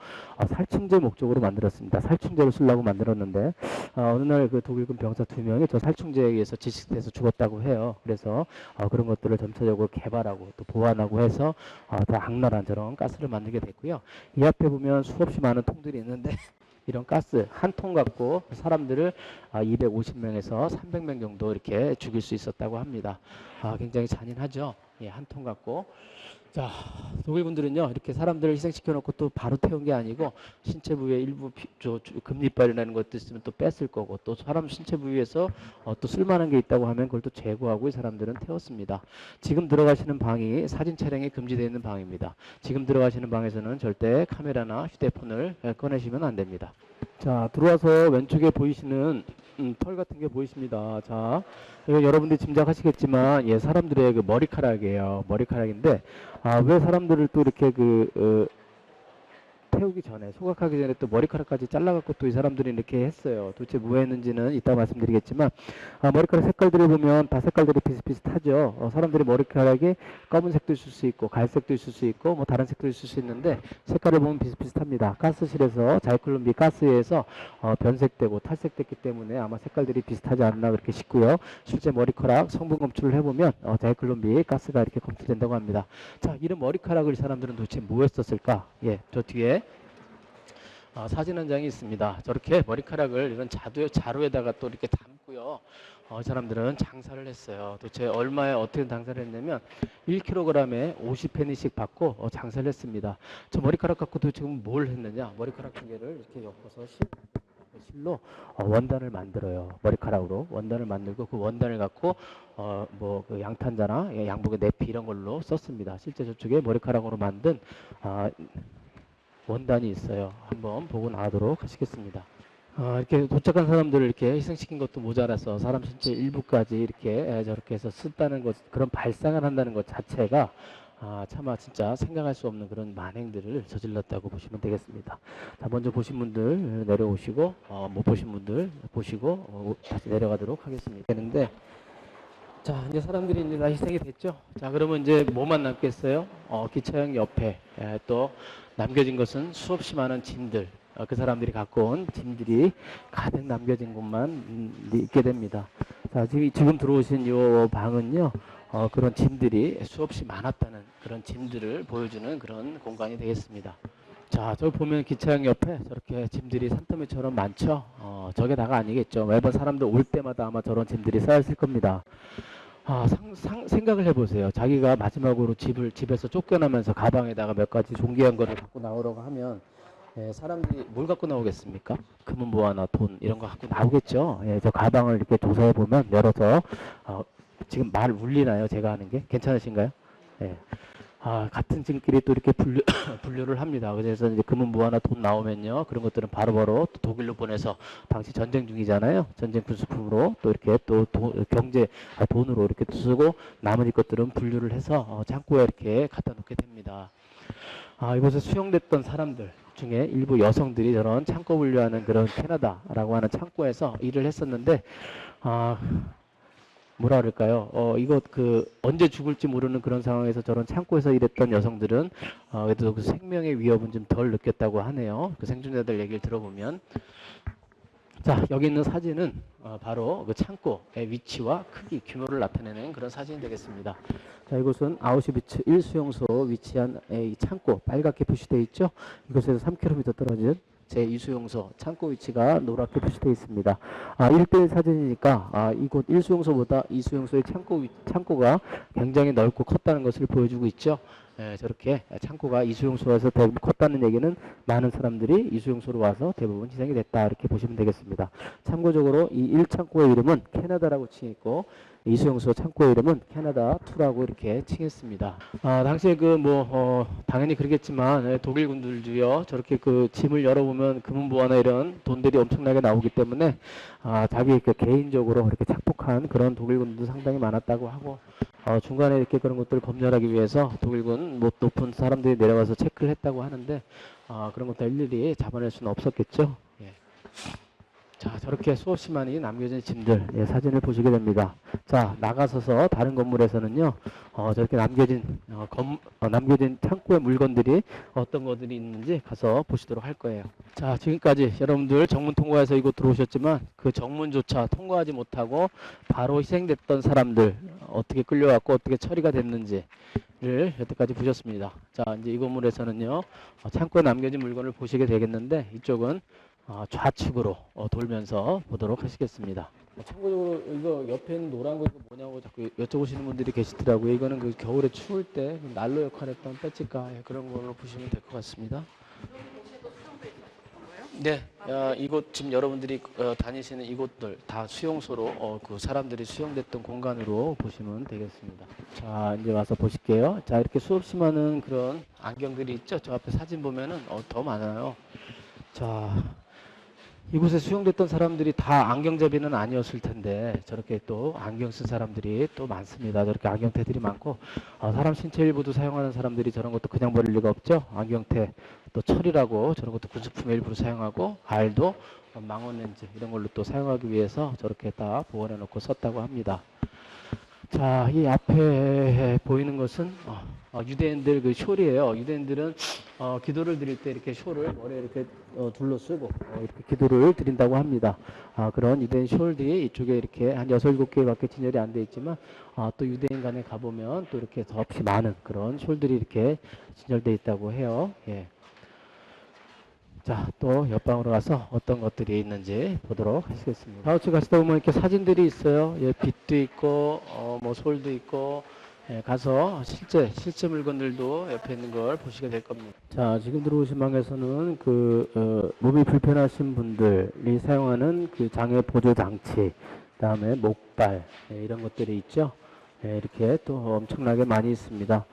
살충제 목적으로 만들었습니다. 살충제로 쓰려고 만들었는데 어느 날 그 독일군 병사 2명이 저 살충제에 의해서 질식돼서 죽었다고 해요. 그래서 그런 것들을 점차적으로 개발하고 또 보완하고 해서 더 악랄한 저런 가스를 만들게 됐고요. 이 앞에 보면 수없이 많은 통들이 있는데 이런 가스 한 통 갖고 사람들을 250명에서 300명 정도 이렇게 죽일 수 있었다고 합니다. 굉장히 잔인하죠. 예, 한 통 갖고. 자, 독일군들은요 이렇게 사람들을 희생시켜 놓고 또 바로 태운 게 아니고 신체 부위의 일부 금리빨이라는 것도 있으면 또 뺐을 거고 또 사람 신체 부위에서 또 쓸만한 게 있다고 하면 그걸 또 제거하고 이 사람들은 태웠습니다. 지금 들어가시는 방이 사진 촬영이 금지되어 있는 방입니다. 지금 들어가시는 방에서는 절대 카메라나 휴대폰을 꺼내시면 안 됩니다. 자, 들어와서 왼쪽에 보이시는 털 같은 게 보이십니다. 자, 이거 여러분들이 짐작하시겠지만 예, 사람들의 그 머리카락이에요. 머리카락인데 왜 사람들을 또 이렇게 태우기 전에 소각하기 전에 또 머리카락까지 잘라갖고 또 이 사람들이 이렇게 했어요. 도대체 뭐 했는지는 이따 말씀드리겠지만 머리카락 색깔들을 보면 다 색깔들이 비슷비슷하죠. 사람들이 머리카락이 검은색도 있을 수 있고 갈색도 있을 수 있고 뭐 다른 색도 있을 수 있는데 색깔을 보면 비슷비슷합니다. 가스실에서 자이클론비 가스에서 변색되고 탈색됐기 때문에 아마 색깔들이 비슷하지 않나 그렇게 싶고요. 실제 머리카락 성분 검출을 해보면 자이클론비 가스가 이렇게 검출된다고 합니다. 자, 이런 머리카락을 이 사람들은 도대체 뭐 했었을까? 예, 저 뒤에 사진 한 장이 있습니다. 저렇게 머리카락을 이런 자루에다가 또 이렇게 담고요. 이 사람들은 장사를 했어요. 도대체 얼마에 어떻게 장사를 했냐면 1kg에 50페니씩 받고 장사를 했습니다. 저 머리카락 갖고 도대체 뭘 했느냐? 머리카락 두 개를 이렇게 엮어서 실로 원단을 만들어요. 머리카락으로 원단을 만들고 그 원단을 갖고 그 양탄자나 양복의 내피 이런 걸로 썼습니다. 실제 저쪽에 머리카락으로 만든 원단이 있어요. 한번 보고 나가도록 하시겠습니다. 이렇게 도착한 사람들을 이렇게 희생시킨 것도 모자라서 사람 신체 일부까지 이렇게 저렇게 해서 쓴다는 것, 그런 발상을 한다는 것 자체가 차마 진짜 생각할 수 없는 그런 만행들을 저질렀다고 보시면 되겠습니다. 자, 먼저 보신 분들 내려오시고 못 보신 분들 보시고 다시 내려가도록 하겠습니다. 되는데 자, 이제 사람들이 이제 다 희생이 됐죠. 자, 그러면 이제 뭐만 남겠어요? 기차역 옆에 또 남겨진 것은 수없이 많은 짐들, 그 사람들이 갖고 온 짐들이 가득 남겨진 곳만 있게 됩니다. 자, 지금 들어오신 이 방은요, 그런 짐들이 수없이 많았다는 그런 짐들을 보여주는 그런 공간이 되겠습니다. 자, 저기 보면 기차역 옆에 저렇게 짐들이 산더미처럼 많죠. 저게 다가 아니겠죠. 매번 사람들 올 때마다 아마 저런 짐들이 쌓였을 겁니다. 생각을 해보세요. 자기가 마지막으로 집에서 쫓겨나면서 가방에다가 몇 가지 존귀한 거를 갖고 나오라고 하면 사람들이 뭘 갖고 나오겠습니까? 금은 뭐 하나 돈 이런 거 갖고 나오겠죠. 저 가방을 이렇게 조사해 보면 열어서 지금 말 울리나요? 제가 하는 게 괜찮으신가요? 같은 짐끼리 또 이렇게 분류를 합니다. 그래서 이제 금은 뭐 하나 돈 나오면요. 그런 것들은 바로바로 또 독일로 보내서 당시 전쟁 중이잖아요. 전쟁 군수품으로 또 이렇게 또 돈으로 이렇게 쓰고 나머지 것들은 분류를 해서 창고에 이렇게 갖다 놓게 됩니다. 이곳에 수용됐던 사람들 중에 일부 여성들이 저런 창고 분류하는 그런 캐나다라고 하는 창고에서 일을 했었는데 뭐라 그럴까요? 이거 언제 죽을지 모르는 그런 상황에서 저런 창고에서 일했던 여성들은 그래도 그 생명의 위협은 좀 덜 느꼈다고 하네요. 그 생존자들 얘기를 들어보면. 자, 여기 있는 사진은 바로 그 창고의 위치와 크기, 규모를 나타내는 그런 사진이 되겠습니다. 자, 이곳은 아우슈비츠 1수용소 위치한 이 창고, 빨갛게 표시되어 있죠? 이곳에서 3km 떨어진 제2수용소 창고 위치가 노랗게 표시되어 있습니다. 1대1 사진이니까 이곳 1수용소보다 2수용소의 창고가 굉장히 넓고 컸다는 것을 보여주고 있죠. 저렇게 창고가 이수용소에서 대부분 컸다는 얘기는 많은 사람들이 이수용소로 와서 대부분 희생이 됐다 이렇게 보시면 되겠습니다. 참고적으로 이 1창고의 이름은 캐나다라고 칭했고 이수용소 창고의 이름은 캐나다2라고 이렇게 칭했습니다. 당시에 당연히 그러겠지만 독일 군들도요 저렇게 그 짐을 열어보면 금은보화나 이런 돈들이 엄청나게 나오기 때문에 자기 그 개인적으로 이렇게 착복한 그런 독일 군도 상당히 많았다고 하고 중간에 이렇게 그런 것들을 검열하기 위해서 독일군 높은 사람들이 내려가서 체크를 했다고 하는데 그런 것도 일일이 잡아낼 수는 없었겠죠. 예. 자, 저렇게 수없이 많이 남겨진 짐들 사진을 보시게 됩니다. 자, 나가서서 다른 건물에서는요 저렇게 남겨진 창고의 물건들이 어떤 것들이 있는지 가서 보시도록 할 거예요. 자, 지금까지 여러분들 정문 통과해서 이곳 들어오셨지만 그 정문조차 통과하지 못하고 바로 희생됐던 사람들 어떻게 끌려왔고 어떻게 처리가 됐는지를 여태까지 보셨습니다. 자, 이제 이 건물에서는요 창고에 남겨진 물건을 보시게 되겠는데 이쪽은 좌측으로 돌면서 보도록 하시겠습니다. 참고적으로 이거 옆에 있는 노란 거 이거 뭐냐고 자꾸 여쭤보시는 분들이 계시더라고요. 이거는 그 겨울에 추울 때 난로 역할했던 배지가 그런 걸로 보시면 될 것 같습니다. 네, 이곳 지금 여러분들이 다니시는 이곳들 다 수용소로 그 사람들이 수용됐던 공간으로 보시면 되겠습니다. 자, 이제 와서 보실게요. 자, 이렇게 수없이 많은 그런 안경들이 있죠. 저 앞에 사진 보면은 더 많아요. 자, 이곳에 수용됐던 사람들이 다 안경잡이는 아니었을 텐데 저렇게 또 안경 쓴 사람들이 또 많습니다. 저렇게 안경테들이 많고 사람 신체 일부도 사용하는 사람들이 저런 것도 그냥 버릴 리가 없죠. 안경테 또 철이라고 저런 것도 군수품의 일부로 사용하고 알도 망원 렌즈 이런 걸로 또 사용하기 위해서 저렇게 다 보관해 놓고 썼다고 합니다. 자, 이 앞에 보이는 것은 유대인들 그 숄이에요. 유대인들은 기도를 드릴 때 이렇게 숄을 머리에 이렇게 둘러 쓰고 이렇게 기도를 드린다고 합니다. 그런 유대인 숄들이 이쪽에 이렇게 한 6, 7개밖에 진열이 안 돼 있지만 또 유대인 간에 가보면 또 이렇게 더없이 많은 그런 숄들이 이렇게 진열돼 있다고 해요. 예. 자, 또 옆방으로 가서 어떤 것들이 있는지 보도록 하시겠습니다. 좌우측 가시다 보면 이렇게 사진들이 있어요. 예, 빛도 있고, 솔도 있고, 예, 가서 실제 물건들도 옆에 있는 걸 보시게 될 겁니다. 자, 지금 들어오신 방에서는 몸이 불편하신 분들이 사용하는 그 장애 보조 장치, 그다음에 목발, 이런 것들이 있죠. 이렇게 또 엄청나게 많이 있습니다.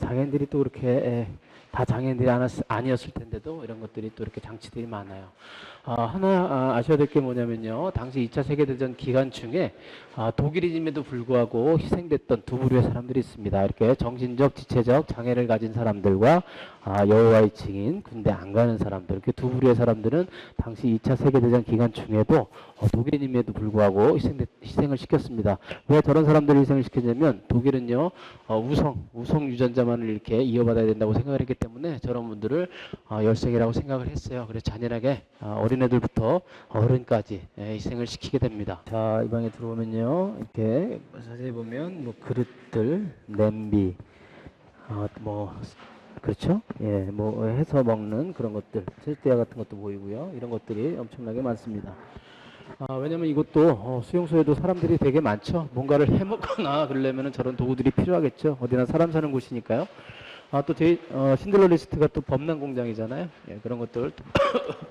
장애인들이 또 이렇게 다 장애인들이 아니었을 텐데도 이런 것들이 또 이렇게 장치들이 많아요. 하나 아셔야 될 게 뭐냐면요. 당시 2차 세계대전 기간 중에 독일인임에도 불구하고 희생됐던 두 부류의 사람들이 있습니다. 이렇게 정신적, 지체적 장애를 가진 사람들과 여호와의 증인, 군대 안 가는 사람들, 이렇게 두 부류의 사람들은 당시 2차 세계대전 기간 중에도 독일인임에도 불구하고 희생을 시켰습니다. 왜 저런 사람들을 희생을 시켰냐면 독일은요 우성 유전자만을 이렇게 이어받아야 된다고 생각을 했기 때문에 저런 분들을 열생이라고 생각을 했어요. 그래서 잔인하게 어린애들부터 어른까지 희생을 시키게 됩니다. 자, 이 방에 들어오면요 이렇게 자세히 보면 그릇들, 냄비, 그렇죠? 예, 해서 먹는 그런 것들, 셀대야 같은 것도 보이고요. 이런 것들이 엄청나게 많습니다. 왜냐면 이것도 수용소에도 사람들이 되게 많죠. 뭔가를 해먹거나 그러려면 저런 도구들이 필요하겠죠. 어디나 사람 사는 곳이니까요. 또 신들러 리스트가 또 범람 공장이잖아요. 예, 그런 것들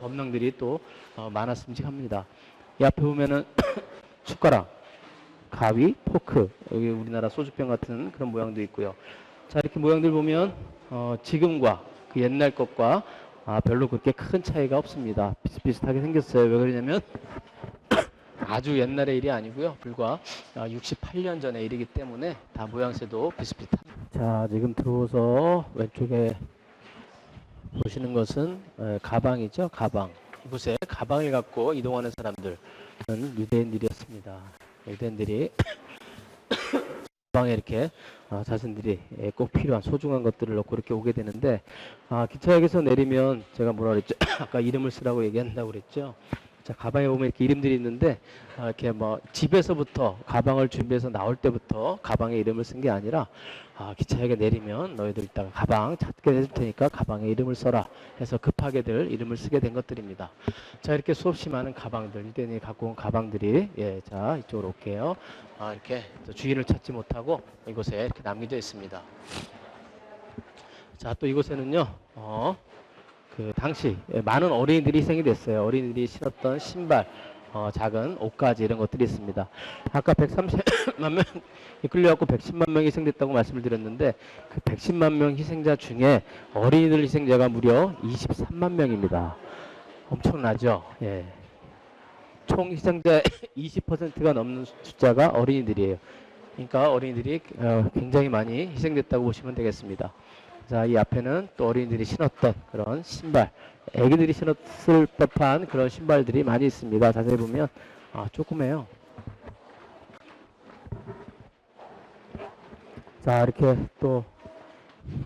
범람들이 또 많았음직합니다. 이 앞에 보면은 숟가락, 가위, 포크, 여기 우리나라 소주병 같은 그런 모양도 있고요. 자, 이렇게 모양들 보면 지금과 그 옛날 것과 별로 그렇게 큰 차이가 없습니다. 비슷비슷하게 생겼어요. 왜 그러냐면 아주 옛날의 일이 아니고요. 불과 68년 전의 일이기 때문에 다 모양새도 비슷비슷합니다. 자, 지금 들어오서 왼쪽에 보시는 것은 가방이죠. 가방. 이곳에 가방을 갖고 이동하는 사람들은 유대인들이었습니다. 유대인들이 가방에 이렇게 자신들이 꼭 필요한 소중한 것들을 넣고 이렇게 오게 되는데 기차역에서 내리면 제가 뭐라 그랬죠? 아까 이름을 쓰라고 얘기한다고 그랬죠? 자, 가방에 보면 이렇게 이름들이 있는데 이렇게 집에서부터 가방을 준비해서 나올 때부터 가방에 이름을 쓴 게 아니라 기차역에 내리면 너희들 이따가 가방 찾게 해줄 테니까 가방에 이름을 써라 해서 급하게들 이름을 쓰게 된 것들입니다. 자, 이렇게 수없이 많은 가방들, 유대인이 갖고 온 가방들이 자, 이쪽으로 올게요. 이렇게 주인을 찾지 못하고 이곳에 이렇게 남겨져 있습니다. 자, 또 이곳에는요, 그 당시 많은 어린이들이 희생이 됐어요. 어린이들이 신었던 신발, 작은 옷가지 이런 것들이 있습니다. 아까 130만 명 끌려갖고 110만 명이 희생됐다고 말씀을 드렸는데 그 110만 명 희생자 중에 어린이들 희생자가 무려 23만 명입니다. 엄청나죠? 예. 총 희생자의 20%가 넘는 숫자가 어린이들이에요. 그러니까 어린이들이 굉장히 많이 희생됐다고 보시면 되겠습니다. 자, 이 앞에는 또 어린이들이 신었던 그런 신발, 애기들이 신었을 법한 그런 신발들이 많이 있습니다. 자세히 보면 조그매요. 자, 이렇게 또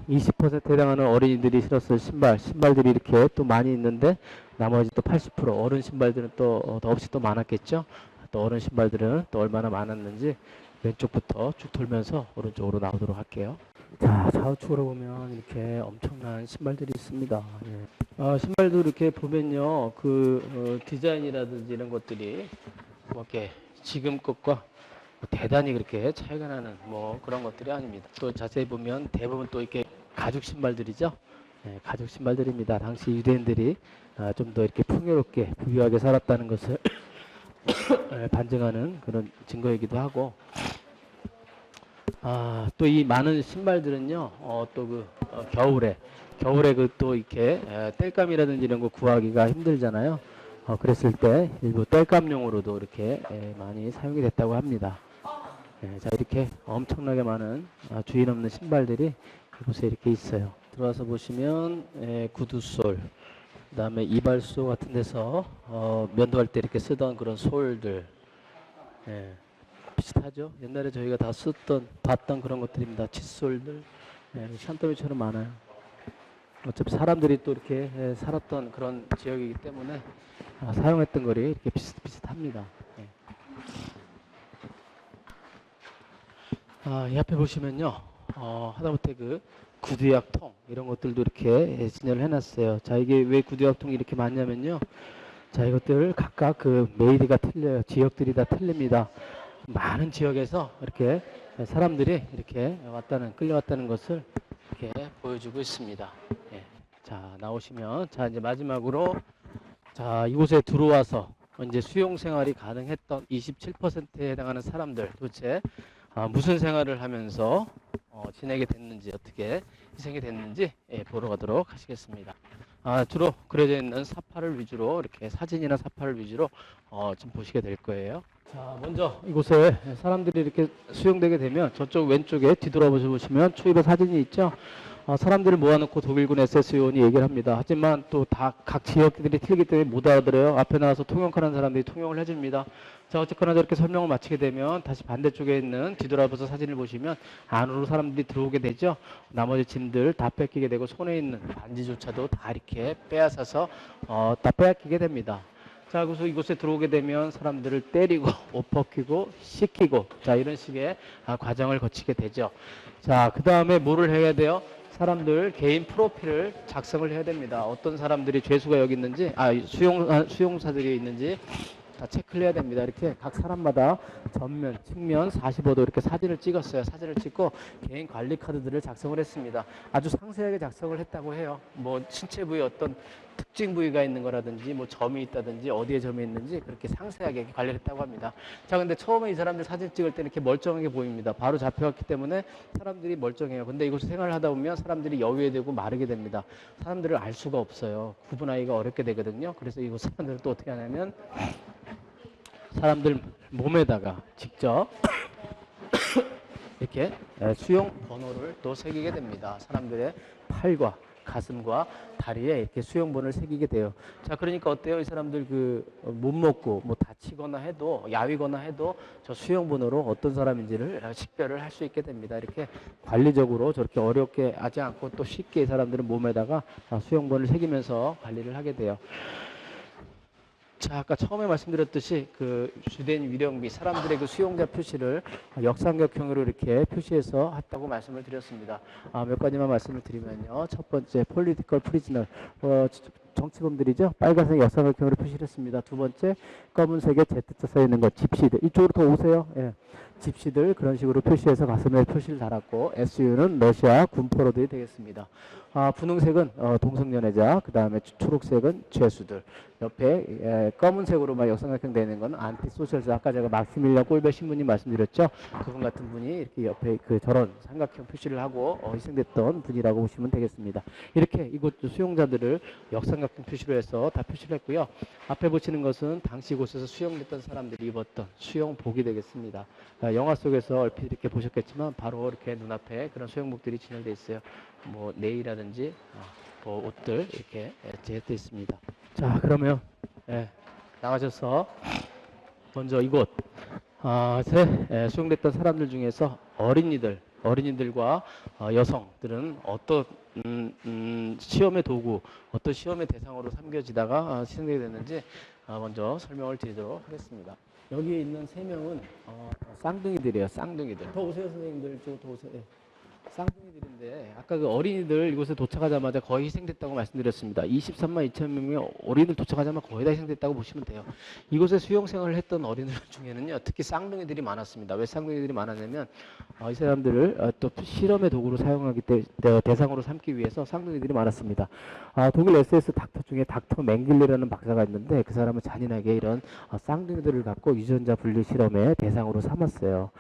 20%에 해당하는 어린이들이 신었을 신발들이 이렇게 또 많이 있는데 나머지 또 80% 어른 신발들은 또 더없이 또 많았겠죠. 또 어른 신발들은 또 얼마나 많았는지 왼쪽부터 쭉 돌면서 오른쪽으로 나오도록 할게요. 자, 좌우측으로 보면 이렇게 엄청난 신발들이 있습니다. 예. 신발도 이렇게 보면요, 디자인이라든지 이런 것들이 뭐 이렇게 지금 것과 대단히 그렇게 차이가 나는 뭐 그런 것들이 아닙니다. 또 자세히 보면 대부분 또 이렇게 가죽 신발들이죠. 예, 가죽 신발들입니다. 당시 유대인들이 좀 더 이렇게 풍요롭게 부유하게 살았다는 것을 반증하는 그런 증거이기도 하고, 또 이 많은 신발들은요, 겨울에 또 이렇게 땔감이라든지 이런 거 구하기가 힘들잖아요. 그랬을 때 일부 땔감용으로도 이렇게 많이 사용이 됐다고 합니다. 자, 이렇게 엄청나게 많은 주인 없는 신발들이 이곳에 이렇게 있어요. 들어와서 보시면 구두솔, 그 다음에 이발소 같은 데서 면도할 때 이렇게 쓰던 그런 솔들, 비슷하죠? 옛날에 저희가 다 봤던 그런 것들입니다. 칫솔들, 산더미처럼 많아요. 어차피 사람들이 또 이렇게 살았던 그런 지역이기 때문에 사용했던 거리 이렇게 비슷합니다. 이 앞에 보시면요, 하다못해 그 구두약통 이런 것들도 이렇게 진열을 해놨어요. 자, 이게 왜 구두약통이 이렇게 많냐면요, 자, 이것들 각각 그 메이드가 틀려요. 지역들이 다 틀립니다. 많은 지역에서 이렇게 사람들이 이렇게 끌려왔다는 것을 이렇게 보여주고 있습니다. 자, 나오시면, 자, 이제 마지막으로, 자, 이곳에 들어와서 이제 수용 생활이 가능했던 27%에 해당하는 사람들, 도대체 무슨 생활을 하면서 지내게 됐는지, 어떻게 희생이 됐는지 보러 가도록 하시겠습니다. 주로 그려져 있는 사파를 위주로, 이렇게 사진이나 사파를 위주로 좀 보시게 될 거예요. 자, 먼저 이곳에 사람들이 이렇게 수용되게 되면 저쪽 왼쪽에 뒤돌아보시면 추입의 사진이 있죠. 사람들을 모아놓고 독일군 SS 요원이 얘기를 합니다. 하지만 또 다 각 지역들이 틀리기 때문에 못 알아들어요. 앞에 나와서 통역하는 사람들이 통역을 해줍니다. 자, 어쨌거나 저렇게 설명을 마치게 되면 다시 반대쪽에 있는 뒤돌아봐서 사진을 보시면 안으로 사람들이 들어오게 되죠. 나머지 짐들 다 뺏기게 되고 손에 있는 반지조차도 다 이렇게 빼앗아서 다 빼앗기게 됩니다. 자, 그래서 이곳에 들어오게 되면 사람들을 때리고 옷 벗기고 씻기고, 자, 이런 식의 과정을 거치게 되죠. 자, 그 다음에 뭐를 해야 돼요? 사람들 개인 프로필을 작성을 해야 됩니다. 어떤 사람들이 죄수가 여기 있는지, 수용사들이 있는지 다 체크를 해야 됩니다. 이렇게 각 사람마다 전면, 측면 45도 이렇게 사진을 찍었어요. 사진을 찍고 개인 관리 카드들을 작성을 했습니다. 아주 상세하게 작성을 했다고 해요. 뭐 신체 부위 어떤 특징 부위가 있는 거라든지 뭐 점이 있다든지 어디에 점이 있는지 그렇게 상세하게 관리를 했다고 합니다. 자, 근데 처음에 이 사람들 사진 찍을 때 이렇게 멀쩡하게 보입니다. 바로 잡혀갔기 때문에 사람들이 멀쩡해요. 근데 이곳에 생활을 하다 보면 사람들이 여유에 되고 마르게 됩니다. 사람들을 알 수가 없어요. 구분하기가 어렵게 되거든요. 그래서 이곳 사람들은 또 어떻게 하냐면 사람들 몸에다가 직접 이렇게 수용 번호를 또 새기게 됩니다. 사람들의 팔과 가슴과 다리에 이렇게 수용 번호를 새기게 돼요. 자, 그러니까 어때요? 이 사람들 못 먹고 뭐 다치거나 해도, 야위거나 해도 저 수용 번호로 어떤 사람인지를 식별을 할 수 있게 됩니다. 이렇게 관리적으로 저렇게 어렵게 하지 않고 또 쉽게 이 사람들은 몸에다가 수용 번호를 새기면서 관리를 하게 돼요. 자, 아까 처음에 말씀드렸듯이 주된 위령비 사람들의 수용자 표시를 역삼각형으로 이렇게 표시해서 했다고 말씀을 드렸습니다. 몇 가지만 말씀을 드리면요. 첫 번째 political prisoner, 정치범들이죠. 빨간색 역삼각형으로 표시를 했습니다. 두 번째 검은색에 Z자 써 있는 것 집시들. 이쪽으로 더 오세요. 예. 집시들 그런 식으로 표시해서 가슴에 표시를 달았고 SU는 러시아 군포로들이 되겠습니다. 분홍색은 동성연애자, 그 다음에 초록색은 죄수들. 옆에 검은색으로 막 역삼각형 되는 건 안티소셜자. 아까 제가 막시밀리안 꼴베 신부님 말씀드렸죠. 그분 같은 분이 이렇게 옆에 그 저런 삼각형 표시를 하고 희생됐던 분이라고 보시면 되겠습니다. 이렇게 이곳 수용자들을 역삼각형 표시로 해서 다 표시를 했고요. 앞에 보시는 것은 당시 이곳에서 수용됐던 사람들이 입었던 수용복이 되겠습니다. 영화 속에서 얼핏 이렇게 보셨겠지만 바로 이렇게 눈앞에 그런 수용복들이 진열되어 있어요. 뭐 네이라든지 뭐 옷들 이렇게 제했되어 있습니다. 자, 그러면 나가셔서 먼저 이곳 수용됐던 사람들 중에서 어린이들과 여성들은 어떤 시험의 도구, 어떤 시험의 대상으로 삼겨지다가 희생되게 됐는지 먼저 설명을 드리도록 하겠습니다. 여기에 있는 세 명은 쌍둥이들이에요. 쌍둥이들. 더 오세요, 선생님들. 좀 더 오세요. 쌍둥이들인데 아까 그 어린이들 이곳에 도착하자마자 거의 희생됐다고 말씀드렸습니다. 23만 2천 명의 어린이들 도착하자마자 거의 다 희생됐다고 보시면 돼요. 이곳에 수용생활을 했던 어린이들 중에는요, 특히 쌍둥이들이 많았습니다. 왜 쌍둥이들이 많았냐면 이 사람들을 또 실험의 도구로 사용하기 때문에 대상으로 삼기 위해서 쌍둥이들이 많았습니다. 독일 SS 닥터 중에 닥터 맹길레라는 박사가 있는데 그 사람은 잔인하게 이런 쌍둥이들을 갖고 유전자 분리 실험의 대상으로 삼았어요.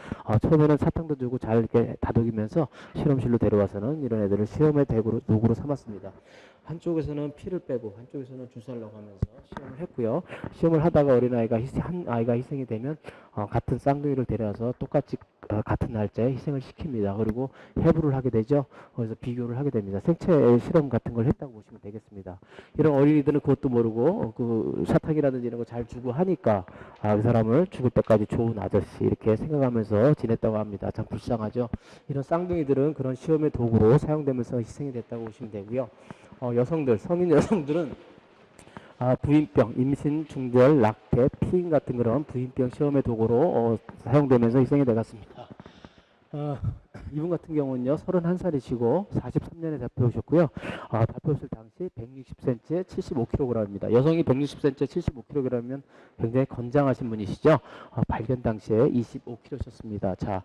처음에는 사탕도 주고 잘 이렇게 다독이면서 실험실로 데려와서는 이런 애들을 시험의 도구로 삼았습니다. 한쪽에서는 피를 빼고 한쪽에서는 주사를 넣어가면서 시험을 했고요. 시험을 하다가 한 아이가 희생이 되면 같은 쌍둥이를 데려와서 똑같이 같은 날짜에 희생을 시킵니다. 그리고 해부를 하게 되죠. 그래서 비교를 하게 됩니다. 생체 실험 같은 걸 했다고 보시면 되겠습니다. 이런 어린이들은 그것도 모르고 그 사탕이라든지 이런 거 잘 주고 하니까 그 사람을 죽을 때까지 좋은 아저씨 이렇게 생각하면서 지냈다고 합니다. 참 불쌍하죠. 이런 쌍둥이들은 그런 시험의 도구로 사용되면서 희생이 됐다고 보시면 되고요. 여성들, 성인 여성들은 부인병, 임신, 중절, 낙태, 피임 같은 그런 부인병 시험의 도구로 사용되면서 희생이 되었습니다. 이분 같은 경우는요, 31살이시고 43년에 잡혀오셨고요. 잡혀오실 당시 160cm, 75kg입니다. 여성이 160cm, 75kg이면 굉장히 건장하신 분이시죠. 발견 당시에 25kg셨습니다. 자,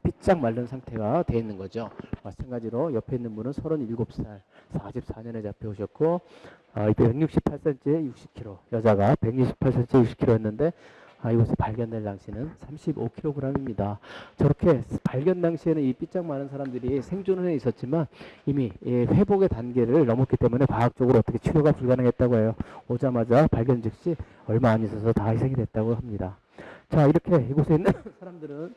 삐짝 마른 상태가 되어 있는 거죠. 마찬가지로 옆에 있는 분은 37살, 44년에 잡혀오셨고 168cm, 60kg. 여자가 168cm, 60kg였는데 이곳에 발견될 당시는 35kg입니다. 저렇게 발견 당시에는 이 삐짝 많은 사람들이 생존은 해 있었지만 이미 회복의 단계를 넘었기 때문에 과학적으로 어떻게 치료가 불가능했다고 해요. 오자마자 발견 즉시 얼마 안 있어서 다 희생이 됐다고 합니다. 자, 이렇게 이곳에 있는 사람들은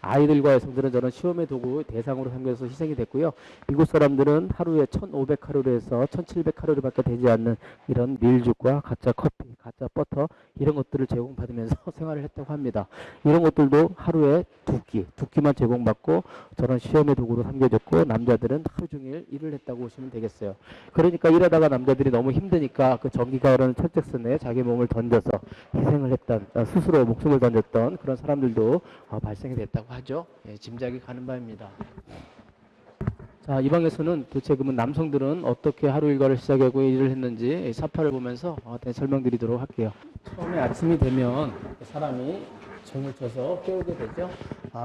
아이들과 여성들은 저런 시험의 도구 대상으로 삼겨서 희생이 됐고요. 이곳 사람들은 하루에 1,500칼로리에서 1,700칼로리밖에 되지 않는 이런 밀죽과 가짜 커피, 가짜 버터 이런 것들을 제공받으면서 생활을 했다고 합니다. 이런 것들도 하루에 두 끼만 제공받고 저런 시험의 도구로 삼겨졌고 남자들은 하루 종일 일을 했다고 보시면 되겠어요. 그러니까 일하다가 남자들이 너무 힘드니까 그 전기가 흐르는 철책선에 자기 몸을 던져서 희생을 했던 스스로 목숨을 던졌던 그런 사람들도 발생이 됐다고 하죠. 짐작이 가는 바입니다. 자, 이 방에서는 도대체 그러면 남성들은 어떻게 하루 일과를 시작하고 일을 했는지 사파를 보면서 설명드리도록 할게요. 처음에 아침이 되면 사람이 정을 쳐서 깨우게 되죠.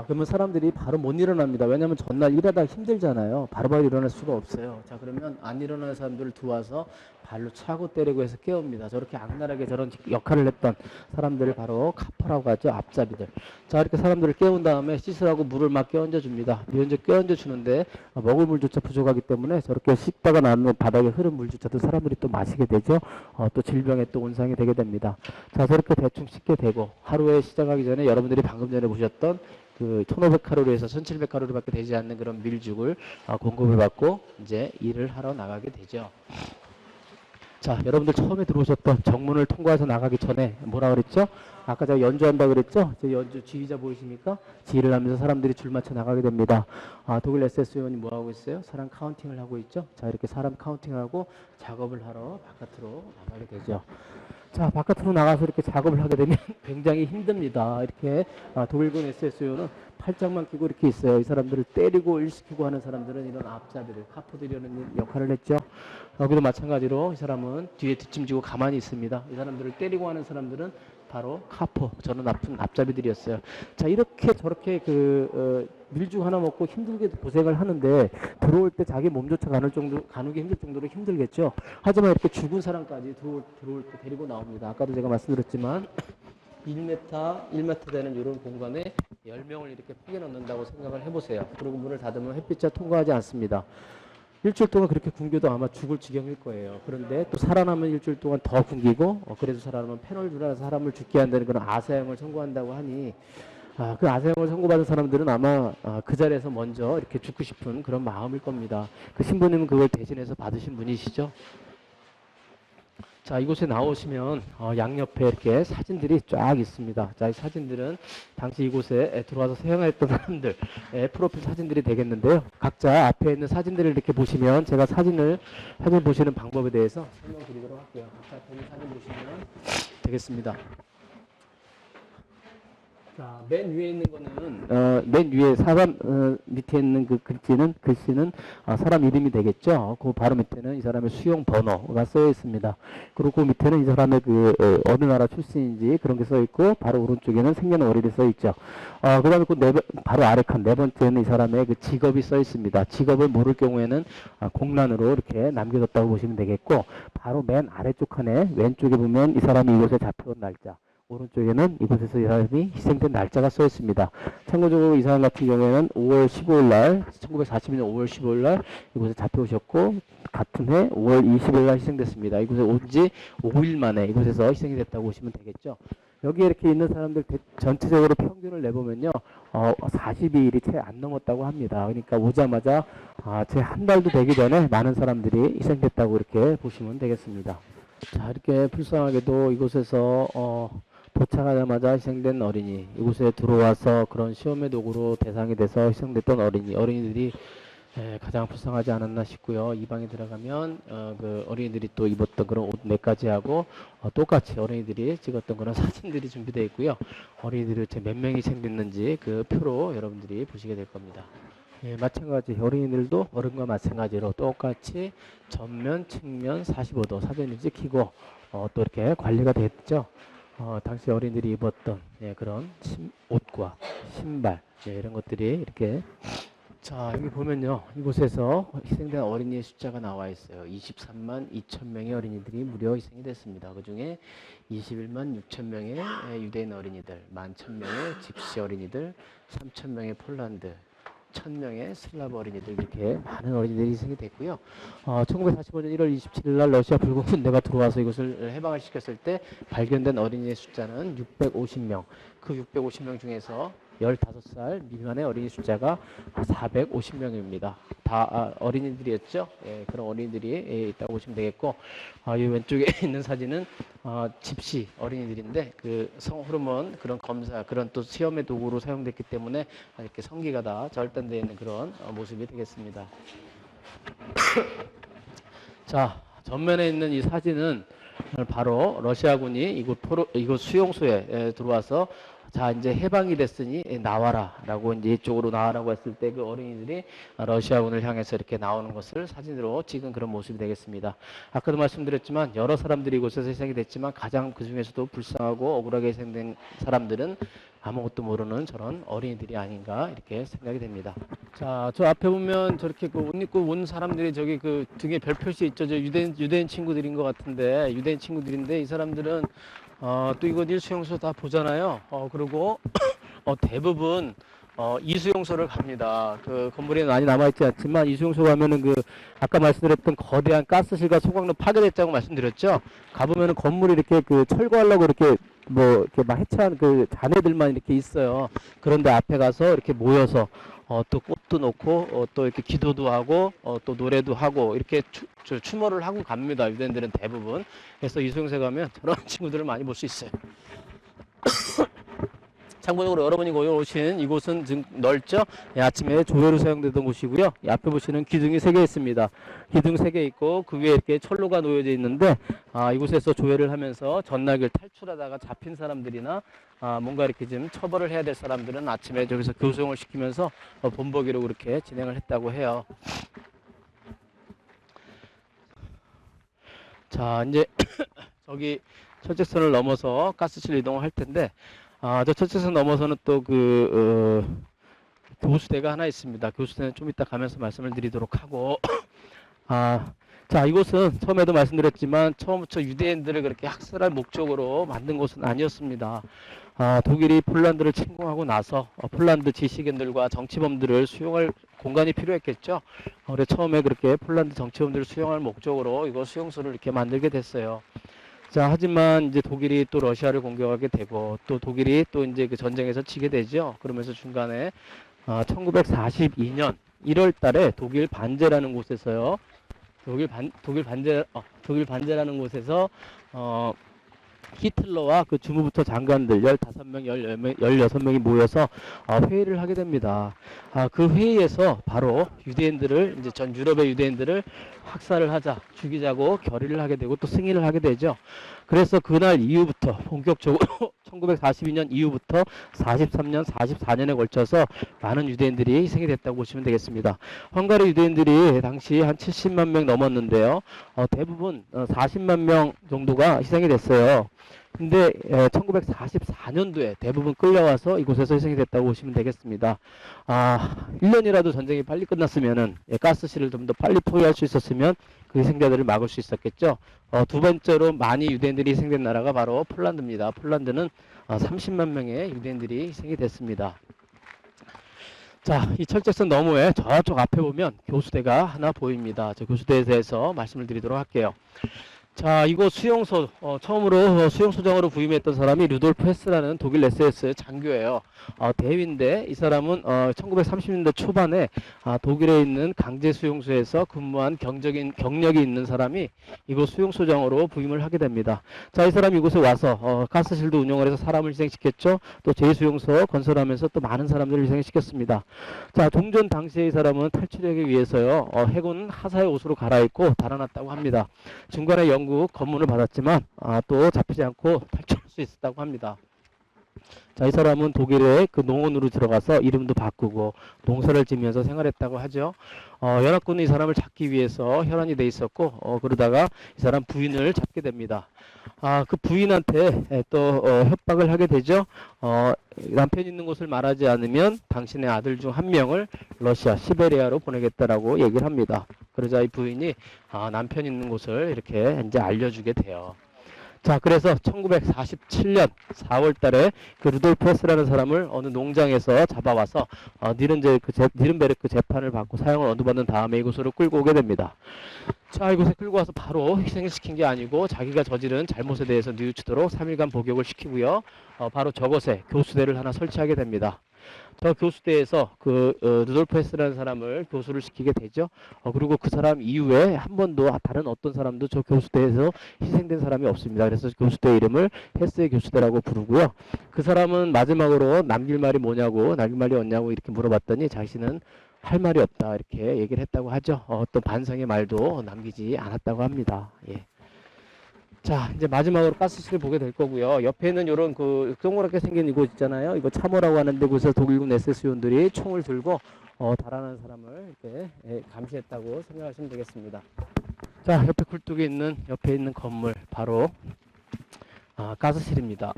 그러면 사람들이 바로 못 일어납니다. 왜냐하면 전날 일하다 힘들잖아요. 바로바로 일어날 수가 없어요. 자, 그러면 안 일어나는 사람들을 도와서 발로 차고 때리고 해서 깨웁니다. 저렇게 악랄하게 저런 역할을 했던 사람들을 바로 카퍼라고 하죠. 앞잡이들. 자, 이렇게 사람들을 깨운 다음에 씻으라고 물을 막 깨얹어 줍니다. 먼저 깨얹어 주는데 먹을 물조차 부족하기 때문에 저렇게 씻다가 나는 바닥에 흐른 물조차도 사람들이 또 마시게 되죠. 또 질병에 또 온상이 되게 됩니다. 자, 저렇게 대충 씻게 되고 하루에 시작하기 전에 여러분들이 방금 전에 보셨던 그 1500칼로리에서 1700칼로리밖에 되지 않는 그런 밀죽을 공급을 받고 이제 일을 하러 나가게 되죠. 자, 여러분들 처음에 들어오셨던 정문을 통과해서 나가기 전에 뭐라 그랬죠? 아까 제가 연주한다 그랬죠? 제 연주 지휘자 보이십니까? 지휘를 하면서 사람들이 줄 맞춰 나가게 됩니다. 독일 SS 요원이 뭐 하고 있어요? 사람 카운팅을 하고 있죠? 자, 이렇게 사람 카운팅을 하고 작업을 하러 바깥으로 나가게 되죠. 자, 바깥으로 나가서 이렇게 작업을 하게 되면 굉장히 힘듭니다. 이렇게 독일군 SSU는 팔짱만 끼고 이렇게 있어요. 이 사람들을 때리고 일시키고 하는 사람들은 이런 앞잡이들, 카포들이라는 역할을 했죠. 여기도 마찬가지로 이 사람은 뒤에 뒷짐지고 가만히 있습니다. 이 사람들을 때리고 하는 사람들은 바로 카포, 저는 나쁜 앞잡이들이었어요. 자, 이렇게 저렇게 밀죽 하나 먹고 힘들게 고생을 하는데 들어올 때 자기 몸조차 가누기 힘들 정도로 힘들겠죠. 하지만 이렇게 죽은 사람까지 들어올 때 데리고 나옵니다. 아까도 제가 말씀드렸지만 1m 되는 이런 공간에 10명을 이렇게 포개 넣는다고 생각을 해보세요. 그리고 문을 닫으면 햇빛이 통과하지 않습니다. 일주일 동안 그렇게 굶겨도 아마 죽을 지경일 거예요. 그런데 또 살아남은 일주일 동안 더 굶기고 그래도 살아남은 페놀주라는 사람을 죽게 한다는 그런 아사형을 선고한다고 하니 그 아사형을 선고받은 사람들은 아마 그 자리에서 먼저 이렇게 죽고 싶은 그런 마음일 겁니다. 그 신부님은 그걸 대신해서 받으신 분이시죠. 자, 이곳에 나오시면 양옆에 이렇게 사진들이 쫙 있습니다. 자, 이 사진들은 당시 이곳에 들어와서 사용했던 사람들의 프로필 사진들이 되겠는데요. 각자 앞에 있는 사진들을 이렇게 보시면 제가 사진 보시는 방법에 대해서 설명드리도록 할게요. 각자 앞에 있는 사진 보시면 되겠습니다. 자, 맨 위에 있는 거는 맨 위에 사람 밑에 있는 그 글씨는 사람 이름이 되겠죠. 그 바로 밑에는 이 사람의 수용 번호가 써 있습니다. 그리고 그 밑에는 이 사람의 어느 나라 출신인지 그런 게 써 있고 바로 오른쪽에는 생년월일이 써 있죠. 그다음에 바로 아래 칸 네 번째는 이 사람의 그 직업이 써 있습니다. 직업을 모를 경우에는 공란으로 이렇게 남겨뒀다고 보시면 되겠고 바로 맨 아래쪽 칸에 왼쪽에 보면 이 사람이 이곳에 잡혀온 날짜. 오른쪽에는 이곳에서 이 사람이 희생된 날짜가 써 있습니다. 참고적으로 이 사람 같은 경우에는 5월 15일 날, 1942년 5월 15일 날 이곳에 잡혀오셨고, 같은 해 5월 20일 날 희생됐습니다. 이곳에 온 지 5일 만에 이곳에서 희생이 됐다고 보시면 되겠죠. 여기에 이렇게 있는 사람들 전체적으로 평균을 내보면요, 42일이 채 안 넘었다고 합니다. 그러니까 오자마자 채 한 달도 되기 전에 많은 사람들이 희생됐다고 이렇게 보시면 되겠습니다. 자, 이렇게 불쌍하게도 이곳에서 도착하자마자 희생된 어린이, 이곳에 들어와서 그런 시험의 도구로 대상이 돼서 희생됐던 어린이들이 가장 불쌍하지 않았나 싶고요. 이 방에 들어가면 그 어린이들이 또 입었던 그런 옷 4가지하고 똑같이 어린이들이 찍었던 그런 사진들이 준비되어 있고요. 어린이들이 몇 명이 희생됐는지 그 표로 여러분들이 보시게 될 겁니다. 예, 마찬가지 어린이들도 어른과 마찬가지로 똑같이 전면, 측면 45도 사진을 찍히고 또 이렇게 관리가 됐죠. 당시 어린이들이 입었던 그런 옷과 신발 이런 것들이 이렇게 자, 여기 보면요. 이곳에서 희생된 어린이의 숫자가 나와 있어요. 23만 2천 명의 어린이들이 무려 희생이 됐습니다. 그 중에 21만 6천 명의 유대인 어린이들, 11,000명의 집시 어린이들, 3천 명의 폴란드, 1,000명의 슬라브 어린이들 이렇게 많은 어린이들이 희생이 됐고요. 1945년 1월 27일 날 러시아 불국 군대가 들어와서 이것을 해방을 시켰을 때 발견된 어린이의 숫자는 650명. 그 650명 중에서 15살 미만의 어린이 숫자가 450명입니다. 다 어린이들이었죠. 예, 그런 어린이들이 있다고 보시면 되겠고, 이 왼쪽에 있는 사진은 집시 어린이들인데 그 성호르몬 그런 검사 그런 또 시험의 도구로 사용됐기 때문에 이렇게 성기가 다 절단되어 있는 그런 모습이 되겠습니다. 자, 전면에 있는 이 사진은 바로 러시아군이 이곳 수용소에 들어와서 자, 이제 해방이 됐으니 나와라 라고 이제 이쪽으로 나와라고 했을 때 그 어린이들이 러시아군을 향해서 이렇게 나오는 것을 사진으로 찍은 그런 모습이 되겠습니다. 아까도 말씀드렸지만 여러 사람들이 이곳에서 희생이 됐지만 가장 그 중에서도 불쌍하고 억울하게 희생된 사람들은 아무것도 모르는 저런 어린이들이 아닌가 이렇게 생각이 됩니다. 자, 저 앞에 보면 저렇게 그 옷 입고 온 사람들이 저기 그 등에 별 표시 있죠. 저 유대인 친구들인 것 같은데 유대인 친구들인데 이 사람들은 또 이거 일수용소 다 보잖아요. 그리고 대부분 이수용소를 갑니다. 그 건물에 많이 남아있지 않지만 이수용소 가면은 그 아까 말씀드렸던 거대한 가스실과 소각로 파괴됐다고 말씀드렸죠. 가보면은 건물이 이렇게 그 철거하려고 이렇게 이렇게 막 해체한 그 잔해들만 이렇게 있어요. 그런데 앞에 가서 이렇게 모여서 또 꽃도 놓고 또 이렇게 기도도 하고 또 노래도 하고 이렇게 추모를 하고 갑니다. 유대인들은 대부분. 그래서 이수용소에 가면 저런 친구들을 많이 볼 수 있어요. 참고적으로 여러분이 오신 이곳은 지금 넓죠? 예, 아침에 조회로 사용되던 곳이고요. 이 앞에 보시는 기둥이 3개 있습니다. 기둥 3개 있고 그 위에 이렇게 철로가 놓여져 있는데 이곳에서 조회를 하면서 전날길 탈출하다가 잡힌 사람들이나 뭔가 이렇게 좀 처벌을 해야 될 사람들은 아침에 저기서 교수용을 시키면서 본보기로 그렇게 진행을 했다고 해요. 자, 이제 저기 철책선을 넘어서 가스실 이동을 할 텐데 저 철책선 넘어서는 또 교수대가 하나 있습니다. 교수대는 좀 이따 가면서 말씀을 드리도록 하고 자, 이곳은 처음에도 말씀드렸지만 처음부터 유대인들을 그렇게 학살할 목적으로 만든 곳은 아니었습니다. 독일이 폴란드를 침공하고 나서 폴란드 지식인들과 정치범들을 수용할 공간이 필요했겠죠. 그래서 처음에 그렇게 폴란드 정치범들을 수용할 목적으로 이거 수용소를 이렇게 만들게 됐어요. 자, 하지만 이제 독일이 또 러시아를 공격하게 되고 또 독일이 또 이제 그 전쟁에서 지게 되죠. 그러면서 중간에 1942년 1월 달에 독일 반제라는 곳에서요. 독일 반제라는 곳에서 히틀러와 그 주무부터 장관들 15명, 16명이 모여서 회의를 하게 됩니다. 그 회의에서 바로 유대인들을 이제 전 유럽의 유대인들을 학살을 하자, 죽이자고 결의를 하게 되고 또 승인을 하게 되죠. 그래서 그날 이후부터 본격적으로 1942년 이후부터 43년, 44년에 걸쳐서 많은 유대인들이 희생이 됐다고 보시면 되겠습니다. 헝가리 유대인들이 당시 한 70만 명 넘었는데요. 대부분 40만 명 정도가 희생이 됐어요. 근데 1944년도에 대부분 끌려와서 이곳에서 희생이 됐다고 보시면 되겠습니다. 1년이라도 전쟁이 빨리 끝났으면은 가스실을 좀 더 빨리 포위할 수 있었으면 그 희생자들을 막을 수 있었겠죠. 두 번째로 많이 유대인들이 희생된 나라가 바로 폴란드입니다. 폴란드는 30만 명의 유대인들이 희생이 됐습니다. 자, 이 철책선 너머에 저쪽 앞에 보면 교수대가 하나 보입니다. 저 교수대에 대해서 말씀을 드리도록 할게요. 자, 이거 수용소, 처음으로 수용소장으로 부임했던 사람이 루돌프 헤스라는 독일 SS 장교예요. 대위인데 이 사람은 1930년대 초반에 독일에 있는 강제 수용소에서 근무한 경력이 있는 사람이 이곳 수용소장으로 부임을 하게 됩니다. 자, 이 사람이 이곳에 와서 가스실도 운영을 해서 사람을 희생시켰죠. 또 제2수용소 건설하면서 또 많은 사람들을 희생시켰습니다. 자, 종전 당시에 이 사람은 탈출하기 위해서요, 해군 하사의 옷으로 갈아입고 달아났다고 합니다. 중간에 영국 검문을 받았지만 또 잡히지 않고 탈출할 수 있었다고 합니다. 자, 이 사람은 독일의 그 농원으로 들어가서 이름도 바꾸고 농사를 지면서 생활했다고 하죠. 연합군은 이 사람을 잡기 위해서 혈안이 돼 있었고 그러다가 이 사람 부인을 잡게 됩니다. 그 부인한테 또 협박을 하게 되죠. 남편 있는 곳을 말하지 않으면 당신의 아들 중 한 명을 러시아 시베리아로 보내겠다라고 얘기를 합니다. 그러자 이 부인이 남편 있는 곳을 이렇게 이제 알려주게 돼요. 자, 그래서 1947년 4월 달에 그 루돌프 헤스라는 사람을 어느 농장에서 잡아와서 니른베르크 재판을 받고 사형을 언도받는 다음에 이곳으로 끌고 오게 됩니다. 자, 이곳에 끌고 와서 바로 희생을 시킨 게 아니고 자기가 저지른 잘못에 대해서 뉘우치도록 3일간 복역을 시키고요. 바로 저곳에 교수대를 하나 설치하게 됩니다. 저 교수대에서 루돌프 헤스라는 사람을 교수를 시키게 되죠. 그리고 그 사람 이후에 한 번도 다른 어떤 사람도 저 교수대에서 희생된 사람이 없습니다. 그래서 교수대 이름을 헤스의 교수대라고 부르고요. 그 사람은 마지막으로 남길 말이 뭐냐고, 남길 말이 없냐고 이렇게 물어봤더니 자신은 할 말이 없다 이렇게 얘기를 했다고 하죠. 어떤 반성의 말도 남기지 않았다고 합니다. 예. 자, 이제 마지막으로 가스실을 보게 될 거고요. 옆에는 이런 동그랗게 생긴 이곳 있잖아요. 이거 참호라고 하는데 그래서 독일군 SS 요원들이 총을 들고 달아나는 사람을 이렇게 감시했다고 생각하시면 되겠습니다. 자, 옆에 있는 건물 바로 가스실입니다.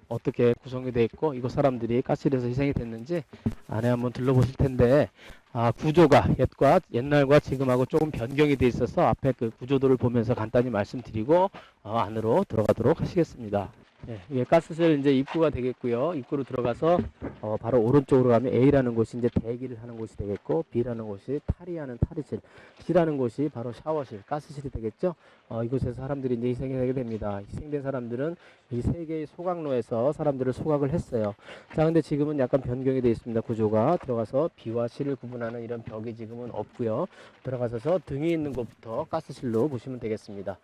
어떻게 구성이 되어 있고 이곳 사람들이 가스실에서 희생이 됐는지 안에 한번 둘러보실 텐데 구조가 옛날과 지금하고 조금 변경이 되어 있어서 앞에 그 구조도를 보면서 간단히 말씀드리고 안으로 들어가도록 하시겠습니다. 예, 이게 가스실 이제 입구가 되겠고요. 입구로 들어가서 바로 오른쪽으로 가면 A라는 곳이 이제 대기를 하는 곳이 되겠고, B라는 곳이 탈의하는 탈의실, C라는 곳이 바로 샤워실, 가스실이 되겠죠. 이곳에서 사람들이 이제 희생이 되게 됩니다. 희생된 사람들은 이 세 개의 소각로에서 사람들을 소각을 했어요. 자, 근데 지금은 약간 변경이 되어 있습니다. 구조가 들어가서 B와 C를 구분하는 이런 벽이 지금은 없고요. 들어가서 등이 있는 곳부터 가스실로 보시면 되겠습니다.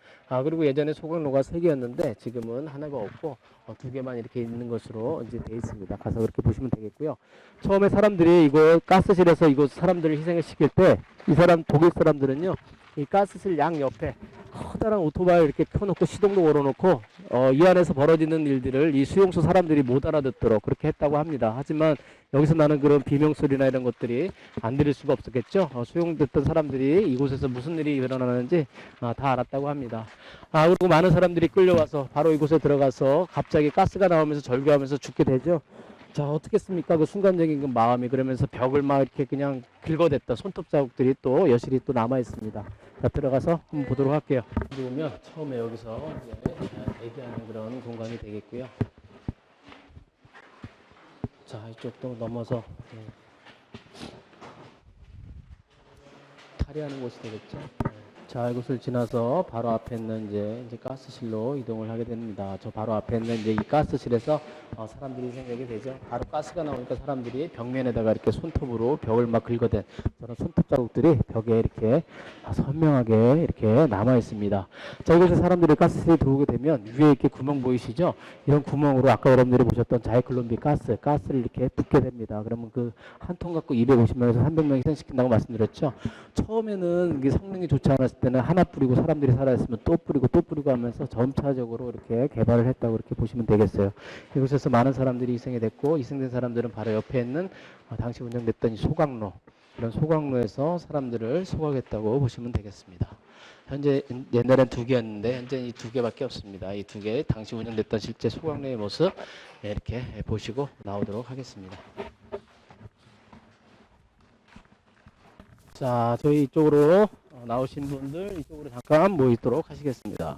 그리고 예전에 소각로가 세 개였는데 지금은 하나가 없고 없고 두 개만 이렇게 있는 것으로 이제 돼 있습니다. 가서 그렇게 보시면 되겠고요. 처음에 사람들이 이거 가스실에서 이거 사람들을 희생을 시킬 때 이 사람 독일 사람들은요 이 가스실 양 옆에 커다란 오토바이 이렇게 펴놓고 시동도 걸어놓고 이 안에서 벌어지는 일들을 이 수용소 사람들이 못 알아듣도록 그렇게 했다고 합니다. 하지만 여기서 나는 그런 비명소리나 이런 것들이 안 들릴 수가 없었겠죠. 수용됐던 사람들이 이곳에서 무슨 일이 일어나는지 다 알았다고 합니다. 그리고 많은 사람들이 끌려와서 바로 이곳에 들어가서 갑자기 가스가 나오면서 절규하면서 죽게 되죠. 자, 어떻겠습니까? 그 순간적인 그 마음이. 그러면서 벽을 막 이렇게 그냥 긁어댔던 손톱 자국들이 또 여실히 또 남아 있습니다. 자, 들어가서 한번 보도록 할게요. 보면 처음에 여기서 이제 대기하는 그런 공간이 되겠고요. 자, 이쪽도 넘어서 탈의하는 곳이 되겠죠. 자, 이곳을 지나서 바로 앞에 있는 이제 가스실로 이동을 하게 됩니다. 저 바로 앞에 있는 이제 이 가스실에서 사람들이 생기게 되죠. 바로 가스가 나오니까 사람들이 벽면에다가 이렇게 손톱으로 벽을 막 긁어댄 저런 손톱 자국들이 벽에 이렇게 선명하게 이렇게 남아 있습니다. 자, 이곳에 사람들이 가스실에 들어오게 되면 위에 이렇게 구멍 보이시죠? 이런 구멍으로 아까 여러분들이 보셨던 자이클론비 가스를 이렇게 붓게 됩니다. 그러면 그 한 통 갖고 250명에서 300명 희생시킨다고 말씀드렸죠. 처음에는 이게 성능이 좋지 않았을 때는 하나 뿌리고 사람들이 살아있으면 또 뿌리고 하면서 점차적으로 이렇게 개발을 했다고 이렇게 보시면 되겠어요. 이곳에서 많은 사람들이 희생이 됐고 희생된 사람들은 바로 옆에 있는 당시 운영됐던 이 소각로, 이런 소각로에서 사람들을 소각했다고 보시면 되겠습니다. 현재 옛날엔 두 개였는데 현재 이 두 개밖에 없습니다. 이 두 개 당시 운영됐던 실제 소각로의 모습 이렇게 보시고 나오도록 하겠습니다. 자, 저희 이쪽으로 나오신 분들 이쪽으로 잠깐 모이도록 하시겠습니다.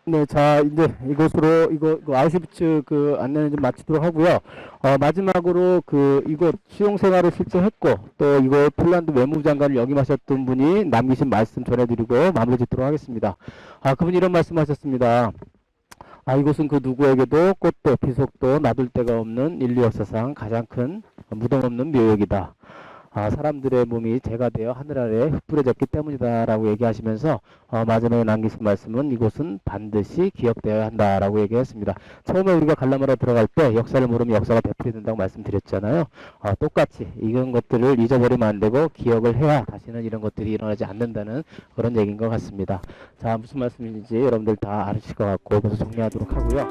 네, 자, 이제 이곳으로 이거 아우슈비츠 그 안내는 좀 마치도록 하고요. 마지막으로 이곳 수용 생활을 실제 했고 또 이거 폴란드 외무장관을 역임하셨던 분이 남기신 말씀 전해드리고 마무리 짓도록 하겠습니다. 그분이 이런 말씀하셨습니다. 이곳은 그 누구에게도 꽃도 비속도 놔둘 데가 없는 인류 역사상 가장 큰 무덤 없는 묘역이다. 사람들의 몸이 재가 되어 하늘 아래에 흩뿌려졌기 때문이다 라고 얘기하시면서 마지막에 남기신 말씀은 이곳은 반드시 기억되어야 한다 라고 얘기했습니다. 처음에 우리가 관람하러 들어갈 때 역사를 모르면 역사가 되풀이 된다고 말씀드렸잖아요. 똑같이 이런 것들을 잊어버리면 안 되고 기억을 해야 다시는 이런 것들이 일어나지 않는다는 그런 얘기인 것 같습니다. 자, 무슨 말씀인지 여러분들 다 아실 것 같고 그래서 정리하도록 하고요.